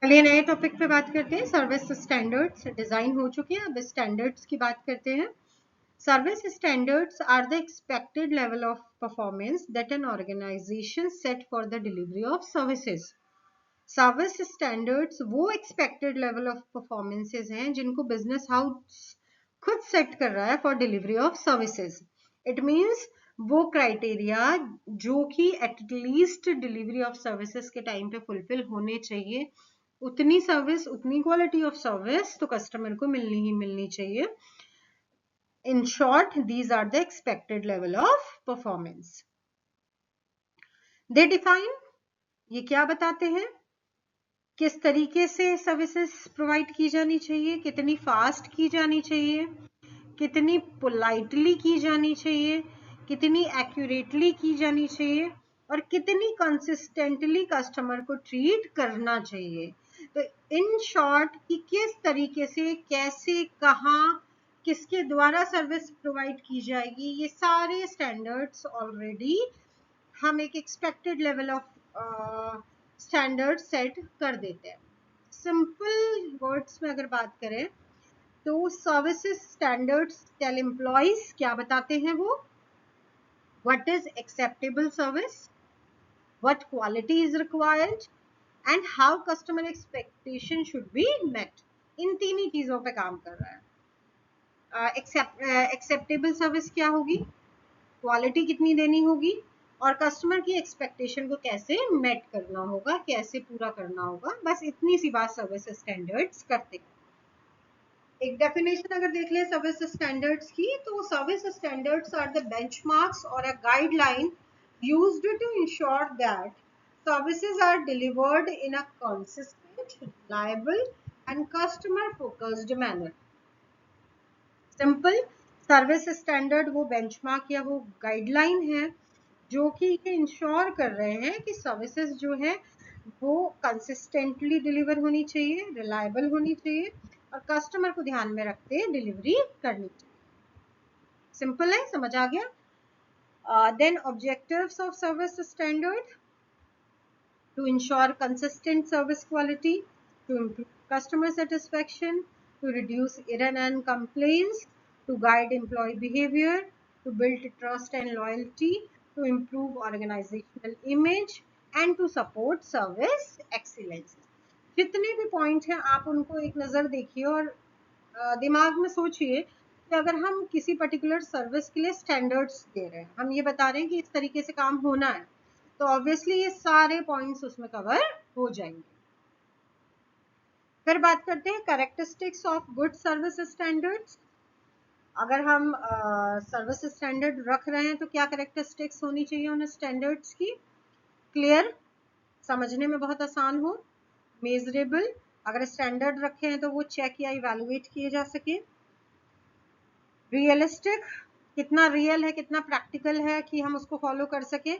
चलिए नए टॉपिक पे बात करते हैं। सर्विस स्टैंडर्ड्स डिजाइन हो चुके हैं, अब स्टैंडर्ड्स की बात करते हैं। Service standards are the expected level of performance that an organisation set for the delivery of services. Service standards वो एक्सपेक्टेड लेवल ऑफ परफॉर्मेंसेज हैं जिनको बिजनेस हाउस खुद सेट कर रहा है for delivery of services. It means वो criteria जो कि एटलीस्ट डिलीवरी ऑफ सर्विसेज के टाइम पे फुलफिल होने चाहिए, उतनी सर्विस, उतनी क्वालिटी ऑफ सर्विस तो कस्टमर को मिलनी ही मिलनी चाहिए। In short, these are the expected level of performance. They define, ये क्या बताते हैं, किस तरीके से सर्विसेज प्रोवाइड की जानी चाहिए, कितनी फास्ट की जानी चाहिए, कितनी पोलाइटली की जानी चाहिए, कितनी एक्यूरेटली की जानी चाहिए, और कितनी कंसिस्टेंटली कस्टमर को ट्रीट करना चाहिए। तो इन शॉर्ट कि किस तरीके से, कैसे, कहाँ, किसके द्वारा सर्विस प्रोवाइड की जाएगी, ये सारे स्टैंडर्ड्स ऑलरेडी हम एक expected level of standard set कर देते हैं। सिंपल वर्ड्स में अगर बात करें तो सर्विसेज स्टैंडर्ड्स टेल एम्प्लॉइज, क्या बताते हैं वो, what is acceptable service, what quality is required, and how customer expectation should be met. इन तीन ही चीजों पे काम कर रहा है। एक्सेप्टेबल सर्विस क्या होगी, क्वालिटी कितनी देनी होगी, और कस्टमर की एक्सपेक्टेशन को कैसे मेट करना होगा, कैसे पूरा करना होगा। बस इतनी सी बात सर्विस स्टैंडर्ड्स करते हैं। एक डेफिनेशन अगर देख लें सर्विस स्टैंडर्ड्स की, तो service standards are the benchmarks और a guideline used to ensure that services are delivered in a consistent, reliable and customer focused manner. Simple, service standard वो बेंचमार्क या वो गाइडलाइन है जो कि ये इंश्योर कर रहे हैं कि सर्विसेज जो है वो कंसिस्टेंटली डिलीवर होनी चाहिए, रिलायबल होनी चाहिए, और कस्टमर को ध्यान में रखते डिलीवरी करनी चाहिए। सिंपल है, समझ आ गया। Then objectives of service standard, to ensure consistent service quality, to improve customer satisfaction, to reduce error and complaints, to guide employee behavior, to build trust and loyalty, to improve organizational image, and to support service excellence. जितने भी point हैं आप उनको एक नज़र देखिए और दिमाग में सोचिए कि अगर हम किसी पर्टिकुलर सर्विस के लिए स्टैंडर्ड्स दे रहे हैं, हम ये बता रहे हैं कि इस तरीके से काम होना है, तो ऑब्वियसली ये सारे पॉइंट्स उसमें कवर हो जाएंगे। फिर बात करते हैं characteristics of good service standards. अगर हम सर्विस स्टैंडर्ड रख रहे हैं तो क्या कैरेक्टरिस्टिक्स होनी चाहिए उन स्टैंडर्ड्स की? क्लियर, समझने में बहुत आसान हो, मेजरेबल, अगर स्टैंडर्ड रखे हैं तो वो चेक या इवैल्यूएट किए जा सके, रियलिस्टिक, कितना रियल है, कितना प्रैक्टिकल है कि हम उसको फॉलो कर सके।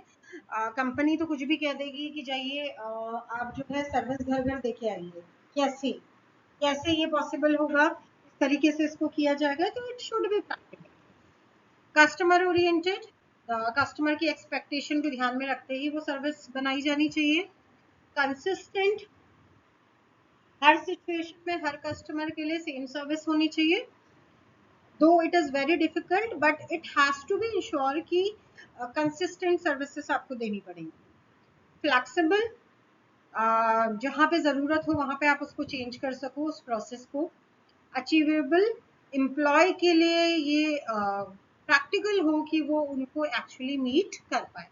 कंपनी तो कुछ भी कह देगी कि जाइए आप जो है सर्विस घर घर देके आइए, कैसे कैसे ये पॉसिबल होगा, इस तरीके से इसको किया जाएगा, तो it should be practical. Customer oriented, customer की एक्सपेक्टेशन को ध्यान में रखते ही वो सर्विस बनाई जानी चाहिए। कंसिस्टेंट, हर सिचुएशन में हर कस्टमर के लिए सेम सर्विस होनी चाहिए। Though it is very difficult but it has to be ensure कि कंसिस्टेंट सर्विसेज आपको देनी पड़ेंगी। फ्लेक्सिबल, जहाँ पे ज़रूरत हो वहाँ पे आप उसको चेंज कर सको उस प्रोसेस को। अचीवेबल, एम्प्लॉय के लिए ये प्रैक्टिकल हो कि वो उनको एक्चुअली मीट कर पाए।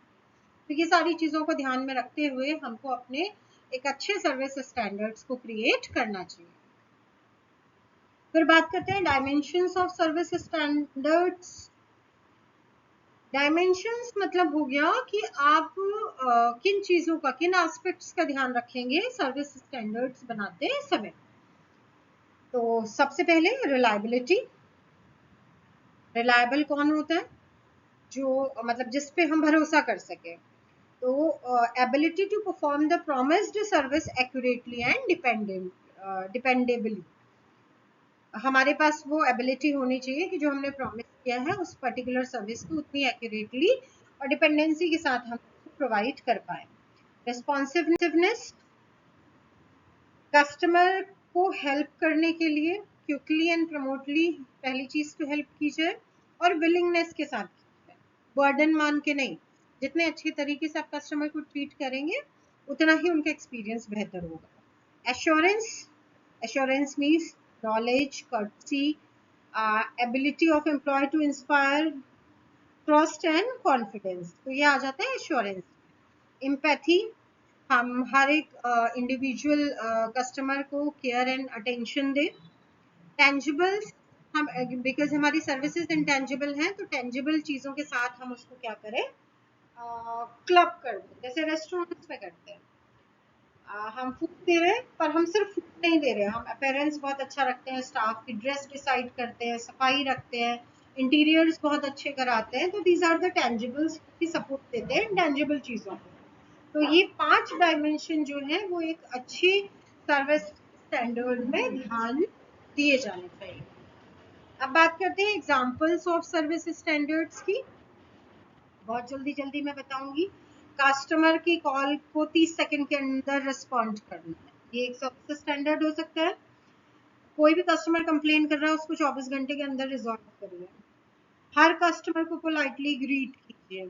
तो ये सारी चीज़ों को ध्यान में रखते हुए हमको अपने एक अच्छे सर्विस स्टैंडर्ड्स को क्रिएट करना चाहिए। फिर बात करते हैं dimensions of service standards. Dimensions मतलब हो गया कि आप किन चीज़ों का, किन एस्पेक्ट्स का ध्यान रखेंगे सर्विस स्टैंडर्ड्स बनाते समय। तो सबसे पहले रिलायबिलिटी। रिलायबल कौन होता है? जो मतलब जिस पे हम भरोसा कर सके। तो ability to perform the promised service accurately and dependably. हमारे पास वो एबिलिटी होनी चाहिए कि जो हमने प्रॉमिस किया है उस पर्टिकुलर सर्विस को उतनी एक्यूरेटली और डिपेंडेंसी के साथ हम प्रोवाइड कर पाए। रिस्पॉन्सिवनेस, कस्टमर को हेल्प करने के लिए क्विकली एंड प्रमोटली पहली चीज तो हेल्प की जाए और विलिंगनेस के साथ की जाए, बर्डन मान के नहीं। जितने अच्छे तरीके से आप कस्टमर को ट्रीट करेंगे उतना ही उनका एक्सपीरियंस बेहतर होगा। Assurance, assurance means knowledge, courtesy, ability of employee to inspire trust and confidence, तो ये आ जाता है एश्योरेंस। एम्पैथी, हम हर एक इंडिविजुअल कस्टमर को केयर एंड अटेंशन दें। टेंजिबल्स, हम बिकॉज हमारी सर्विसेज इंटेंजिबल हैं तो टेंजिबल चीज़ों के साथ हम उसको क्या करें, क्लब कर दें, जैसे रेस्टोरेंट्स में करते हैं। हम फूड दे रहे हैं पर हम सिर्फ फूड नहीं दे रहे हैं, हम अपीयरेंस बहुत अच्छा रखते हैं, स्टाफ की ड्रेस डिसाइड करते हैं, सफाई रखते हैं, इंटीरियर्स बहुत अच्छे कराते हैं। तो दीज आर द टेंजिबल्स की सपोर्ट देते हैं इंटेंजिबल चीज़ों को। तो ये 5 डायमेंशन जो है वो एक अच्छी सर्विस स्टैंडर्ड में ध्यान दिए जाने चाहिए। अब बात करते हैं एग्जांपल्स ऑफ सर्विस स्टैंडर्ड्स की। बहुत जल्दी जल्दी मैं बताऊंगी। कस्टमर की कॉल को 30 सेकंड के अंदर रिस्पॉन्ड करना है, ये एक सबसे स्टैंडर्ड हो सकता है। कोई भी कस्टमर कंप्लेन कर रहा है उसको 24 घंटे के अंदर रिजॉल्व करिए। हर कस्टमर को पोलाइटली ग्रीट कीजिए।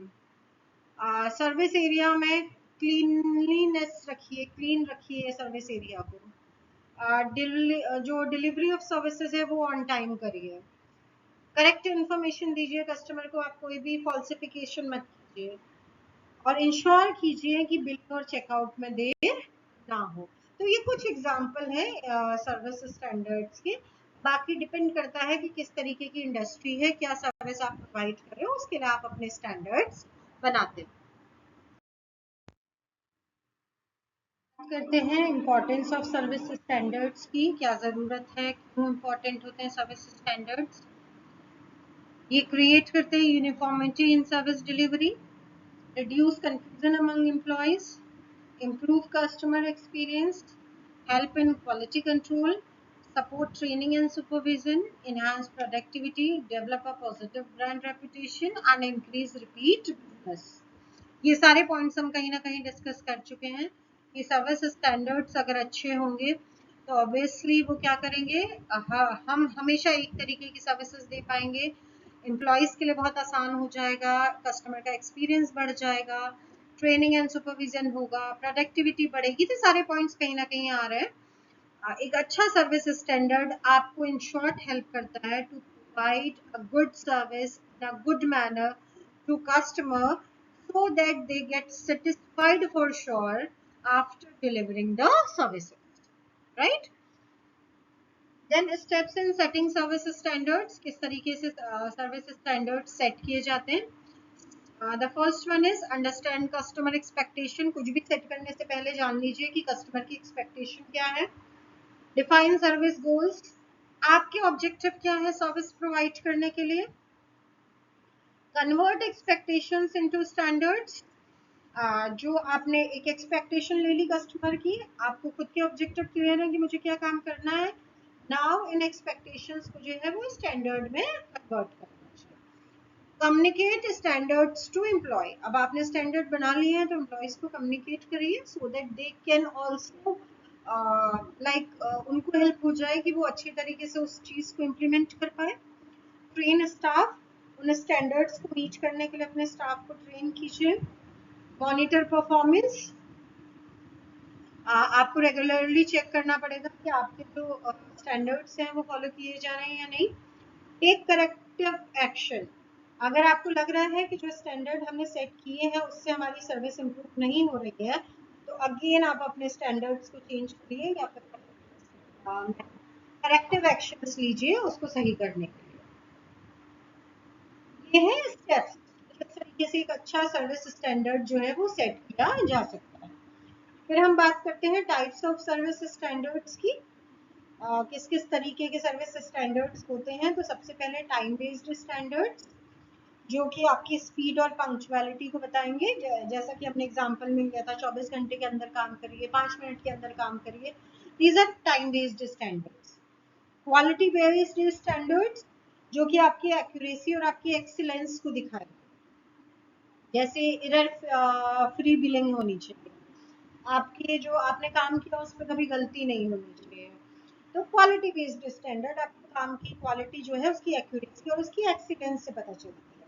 सर्विस एरिया में क्लीनलीनेस रखिए, क्लीन रखिए सर्विस एरिया को। जो डिलीवरी ऑफ सर्विसेज है वो ऑन टाइम करिए। करेक्ट इन्फॉर्मेशन दीजिए कस्टमर को, आप कोई भी फॉल्सिफिकेशन मत कीजिए और इंश्योर कीजिए कि बिल और चेकआउट में देर ना हो। तो ये कुछ एग्जाम्पल है सर्विस स्टैंडर्ड्स के। बाकी डिपेंड करता है कि किस तरीके की इंडस्ट्री है, क्या सर्विस आप प्रोवाइड कर रहे हो, उसके लिए आप अपने स्टैंडर्ड्स बनाते हैं। करते हैं इंपॉर्टेंस ऑफ सर्विस स्टैंडर्ड्स की, क्या ज़रूरत है, क्यों इम्पोर्टेंट होते हैं सर्विस स्टैंडर्ड्स। ये क्रिएट करते हैं uniformity in service delivery, reduce confusion among employees, improve customer experience, help in quality control, support training and supervision, enhance productivity, develop a positive brand reputation and increase repeat business। ये सारे points हम कहीं ना कहीं discuss कर चुके हैं कि सर्विस स्टैंडर्ड्स अगर अच्छे होंगे तो ऑब्वियसली वो क्या करेंगे, हम हमेशा एक तरीके की सर्विसेज दे पाएंगे, एम्प्लॉयज़ के लिए बहुत आसान हो जाएगा, कस्टमर का एक्सपीरियंस बढ़ जाएगा, ट्रेनिंग एंड सुपरविजन होगा, प्रोडक्टिविटी बढ़ेगी। तो सारे पॉइंट्स कहीं ना कहीं आ रहे हैं एक अच्छा सर्विस स्टैंडर्ड आपको इन शॉर्ट हेल्प करता है to provide a good service in a good manner to customer so that they get satisfied for sure after delivering the services, right? Then steps in setting service standards, किस तरीके से service standards set किए जाते हैं. The first one is understand customer expectation. कुछ भी set करने से पहले जान लीजिए कि कस्टमर की एक्सपेक्टेशन क्या है. Define service goals. आपके ऑब्जेक्टिव क्या है सर्विस प्रोवाइड करने के लिए. Convert expectations into standards. जो आपने एक एक्सपेक्टेशन ले ली कस्टमर की, आपको खुद के ऑब्जेक्टिव क्लियर है कि मुझे क्या काम करना है. नाउ इन एक्सपेक्टेशंस को जो है वो स्टैंडर्ड में कन्वर्ट करना चाहिए. Communicate standards to employ. अब आपने स्टैंडर्ड बना लिए हैं तो एम्प्लॉयज को कम्युनिकेट करिए so that they can also उनको हेल्प हो जाए कि वो अच्छी तरीके से उस चीज को इम्प्लीमेंट कर पाए. Train staff. उन स्टैंडर्ड्स को रीच करने के लिए अपने स्टाफ को ट्रेन कीजिए. Monitor performance. आपको रेगुलरली चेक करना पड़ेगा कि आपके जो स्टैंडर्ड्स हैं वो फॉलो किए जा रहे हैं या नहीं. Take corrective action. अगर आपको लग रहा है कि जो स्टैंडर्ड हमने सेट किए हैं उससे हमारी सर्विस इंप्रूव नहीं हो रही है तो अगेन आप अपने स्टैंडर्ड्स को चेंज करिए या फिर करेक्टिव एक्शंस लीजिए उसको सही करने के लिए. ये है स्टेप्स. इस तरीके से एक अच्छा सर्विस स्टैंडर्ड जो है वो सेट किया जा सकता है. फिर हम बात करते हैं टाइप्स ऑफ सर्विस स्टैंडर्ड्स की. किस किस तरीके के सर्विस स्टैंडर्ड्स होते हैं. तो सबसे पहले टाइम बेस्ड स्टैंडर्ड्स जो कि आपकी स्पीड और पंक्चुअलिटी को बताएंगे. जैसा कि हमने एग्जांपल में लिया था 24 घंटे के अंदर काम करिए, 5 मिनट के अंदर काम करिए. These are time based standards. Quality based standards जो कि आपकी एक्यूरेसी और आपकी एक्सीलेंस को दिखाए. जैसे एरर फ्री बिलिंग होनी चाहिए. आपके जो आपने काम किया उस पर कभी गलती नहीं होनी चाहिए. तो क्वालिटी बेस्ड स्टैंडर्ड आपके काम की क्वालिटी जो है उसकी एक्यूरेसी और उसकी एक्सीलेंस से पता चलती है.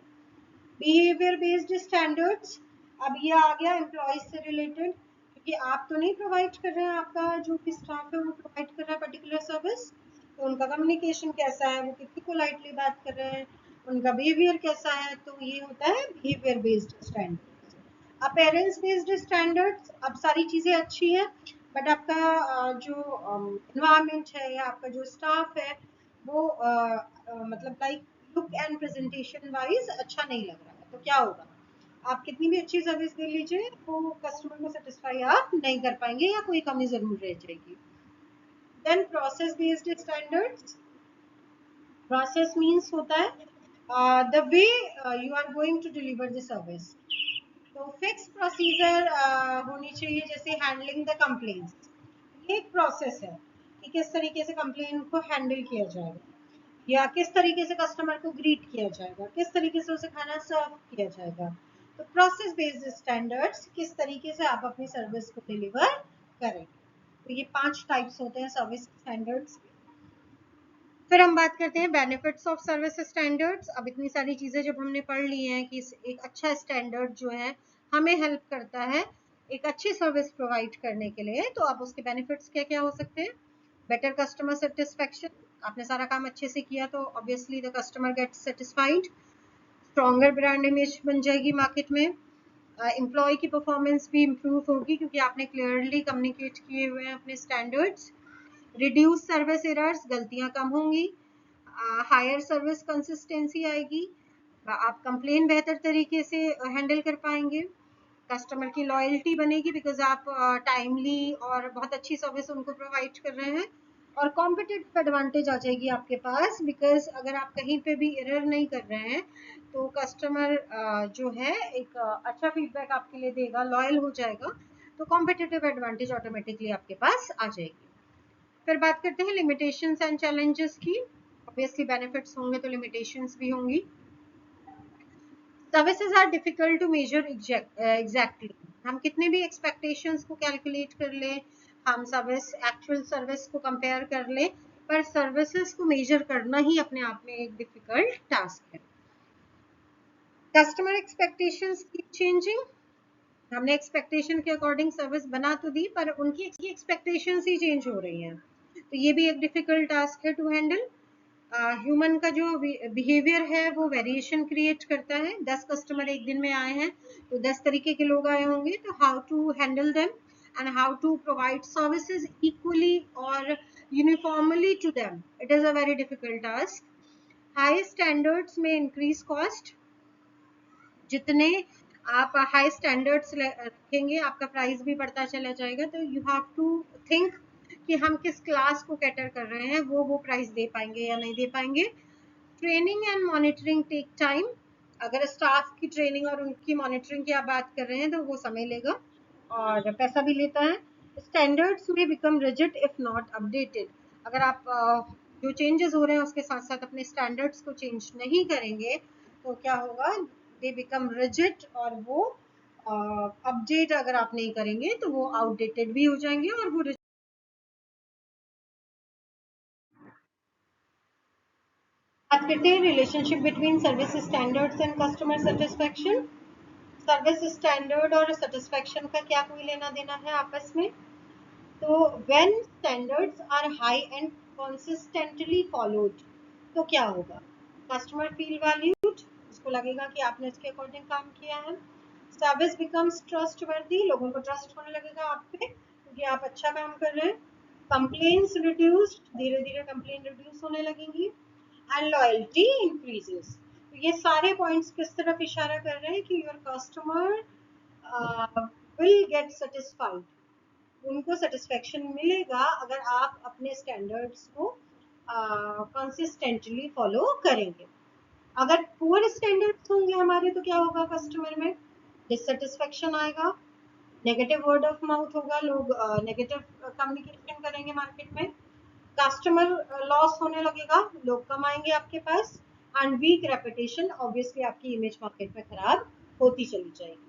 Behaviour based standards. अब ये आ गया एम्प्लॉयज से रिलेटेड क्योंकि आप तो नहीं प्रोवाइड कर रहे हैं, आपका जो भी स्टाफ है वो प्रोवाइड कर रहा है पर्टिकुलर सर्विस. तो उनका कम्युनिकेशन कैसा है, वो कितनी पोलाइटली बात कर रहे हैं, उनका बिहेवियर कैसा है. तो ये होता है behaviour based standards. Appearance based standards. अब सारी चीजें अच्छी हैं बट आपका जो एनवायरनमेंट है या आपका जो स्टाफ है वो मतलब like look and presentation wise अच्छा नहीं लग रहा है. तो क्या होगा, आप कितनी भी अच्छी सर्विस दे लीजिए वो कस्टमर को सेटिस्फाई आप नहीं कर पाएंगे या कोई कमी जरूर रह जाएगी. Then process based standards. Process means होता है the way you are going to deliver the service. तो फिक्स प्रोसीजर होनी चाहिए. जैसे हैंडलिंग द कंप्लेंट्स. ये एक प्रोसेस है कि किस तरीके से कंप्लेन को हैंडल किया जाएगा या किस तरीके से कस्टमर को ग्रीट किया जाएगा, किस तरीके से उसे खाना सर्व किया जाएगा. तो प्रोसेस बेस्ड स्टैंडर्ड्स किस तरीके से आप अपनी सर्विस को डिलीवर करेंगे. तो ये 5 टाइप्स होते हैं सर्विस स्टैंडर्ड्स. फिर हम बात करते हैं बेनिफिट्स ऑफ सर्विस स्टैंडर्ड्स. अब इतनी सारी चीजें जब हमने पढ़ ली हैं कि एक अच्छा स्टैंडर्ड जो है हमें हेल्प करता है एक अच्छी सर्विस प्रोवाइड करने के लिए, तो अब उसके बेनिफिट्स क्या क्या हो सकते हैं. Better customer satisfaction. आपने सारा काम अच्छे से किया तो obviously the customer gets satisfied. Stronger brand image बन जाएगी मार्केट में. एम्प्लॉय की परफॉर्मेंस भी इम्प्रूव होगी क्योंकि आपने क्लियरली कम्युनिकेट किए हुए हैं अपने स्टैंडर्ड्स. Reduce service errors. गलतियां कम होंगी. हायर सर्विस कंसिस्टेंसी आएगी. आप कंप्लेन बेहतर तरीके से हैंडल कर पाएंगे. कस्टमर की लॉयल्टी बनेगी बिकॉज आप टाइमली और बहुत अच्छी सर्विस उनको प्रोवाइड कर रहे हैं. और कॉम्पिटिटिव एडवांटेज आ जाएगी आपके पास बिकॉज अगर आप कहीं पे भी एरर नहीं कर रहे हैं तो कस्टमर जो है एक अच्छा फीडबैक आपके लिए देगा, लॉयल हो जाएगा. तो कॉम्पिटिटिव एडवांटेज ऑटोमेटिकली आपके पास आ जाएगी. फिर बात करते हैं लिमिटेशंस एंड चैलेंजेस की. ऑब्वियसली बेनिफिट्स होंगे तो लिमिटेशंस भी होंगी. Services are difficult to measure exactly. हम कितने भी एक्सपेक्टेशंस को कैलकुलेट कर ले, हम सर्विस एक्चुअल सर्विस को कंपेयर कर ले, पर सर्विसेज को मेजर करना ही अपने आप में एक डिफिकल्ट टास्क है. Customer expectations keep changing. हमने एक्सपेक्टेशन के अकॉर्डिंग सर्विस बना तो दी पर उनकी एक्सपेक्टेशंस ही चेंज हो रही हैं. तो ये भी एक डिफिकल्ट टास्क है टू हैंडल। ह्यूमन का जो बिहेवियर है वो वेरिएशन क्रिएट करता है। 10 कस्टमर एक दिन में आए हैं तो 10 तरीके के लोग आए होंगे, तो how to handle them and how to provide services equally और uniformly to them, it is a very difficult task. High standards में इंक्रीज कॉस्ट, जितने आप हाई स्टैंडर्ड्स रखेंगे आपका प्राइस भी बढ़ता चला जाएगा। तो यू हैव टू थिंक कि हम किस क्लास को कैटर कर रहे हैं, वो प्राइस दे पाएंगे या नहीं दे पाएंगे। Training and monitoring take time, अगर स्टाफ की ट्रेनिंग और उनकी मॉनिटरिंग की आप बात कर रहे हैं तो वो समय लेगा और पैसा भी लेता है। स्टैंडर्ड्स में become rigid if not updated, अगर आप जो चेंजेस हो रहे हैं उसके साथ साथ अपने स्टैंडर्ड्स को चेंज नहीं करेंगे तो क्या होगा, दे बिकम रिजिड, और वो अपडेट अगर आप नहीं करेंगे तो वो आउटडेटेड भी हो जाएंगे और वो बात करते हैं relationship between service standards and customer satisfaction. Service standard और सेटिस्फेक्शन का क्या कोई लेना देना है आपस में? तो when standards are high and consistently followed, तो क्या होगा, कस्टमर फील वैल्यूड, उसको लगेगा कि आपने उसके अकॉर्डिंग काम किया है। सर्विस बिकम्स ट्रस्टवर्दी, लोगों को ट्रस्ट होने लगेगा आप पे क्योंकि आप अच्छा काम कर रहे हैं। कंप्लेन्स रिड्यूस्ड, धीरे धीरे कंप्लेन रिड्यूस होने लगेंगी एंड लॉयल्टी इंक्रीजेस। तो ये सारे पॉइंट्स किस तरफ इशारा कर रहे हैं कि your customer will get satisfied, उनको सेटिस्फेक्शन मिलेगा अगर आप अपने स्टैंडर्ड्स को कंसिस्टेंटली फॉलो करेंगे। अगर पुअर स्टैंडर्ड्स होंगे हमारे तो क्या होगा, कस्टमर में डिससेटिस्फेक्शन आएगा, नेगेटिव वर्ड ऑफ माउथ होगा, लोग नेगेटिव कम्युनिकेशन करेंगे मार्केट में, कस्टमर लॉस होने लगेगा, लोग कम आएंगे आपके पास एंड वीक रेपुटेशन, ऑब्वियसली आपकी इमेज मार्केट में खराब होती चली जाएगी।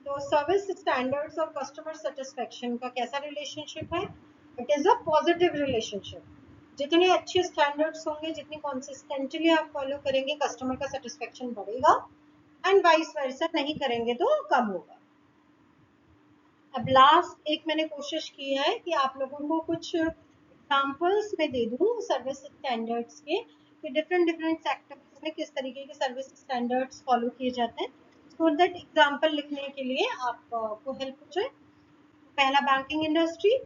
तो सर्विस स्टैंडर्ड्स और कस्टमर सेटिस्फेक्शन का कैसा रिलेशनशिप है? It is a positive relationship. जितने अच्छे स्टैंडर्ड्स होंगे, जितनी कंसिस्टेंटली आप फॉलो करेंगे, कस्टमर का सेटिस्फेक्शन बढ़ेगा एंड वाइस वर्सा, नहीं करेंगे तो कम होगा। अब लास्ट एक मैंने कोशिश की है कि आप लोगों को कुछ एग्जांपल्स में दे दूं सर्विस स्टैंडर्ड्स के, कि डिफरेंट डिफरेंट सेक्टर्स में किस तरीके के सर्विस स्टैंडर्ड्स फॉलो किए जाते हैं, सो दैट एग्जांपल लिखने के लिए आपको हेल्प हो जाए। पहला बैंकिंग इंडस्ट्री,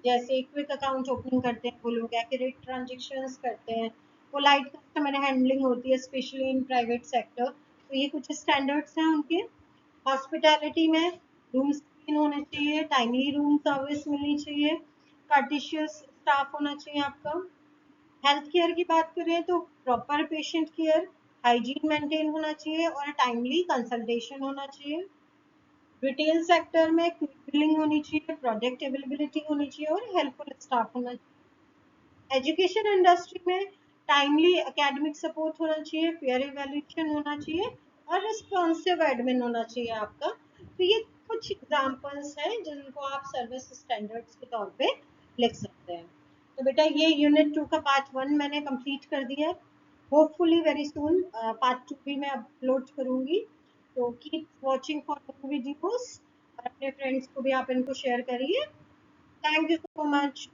जैसे क्विक अकाउंट ओपनिंग करते हैं वो लोग, एक्यूरेट ट्रांजेक्शंस करते हैं, पोलाइट कस्टमर हैंडलिंग होती है स्पेशली इन प्राइवेट सेक्टर, तो ये कुछ स्टैंडर्ड्स हैं उनके। हॉस्पिटैलिटी में रूम्स क्लीन होने चाहिए, टाइमली रूम सर्विस मिलनी चाहिए, कार्टिशियस स्टाफ होना चाहिए आपका। हेल्थ केयर की बात करें तो proper patient care, hygiene maintain होना चाहिए और टाइमली कंसल्टेशन होना चाहिए। रिटेल सेक्टर में क्विक बिलिंग होनी चाहिए, प्रोडक्ट अवेलेबिलिटी होनी चाहिए और हेल्पफुल स्टाफ होना चाहिए। एजुकेशन इंडस्ट्री में टाइमली एकेडमिक सपोर्ट होना चाहिए, फेयर इवैल्यूएशन होना चाहिए और रिस्पॉन्सिव एडमिन होना चाहिए आपका। तो ये कुछ एग्जांपल्स हैं जिनको आप सर्विस स्टैंडर्ड्स के तौर पे लिख सकते हैं। तो बेटा ये यूनिट 2 का पार्ट 1 मैंने कंप्लीट कर दिया है। होपफुली वेरी सून पार्ट 2 भी मैं अपलोड करूंगी। तो keep watching for the videos और अपने फ्रेंड्स को भी आप इनको शेयर करिए। Thank you so much.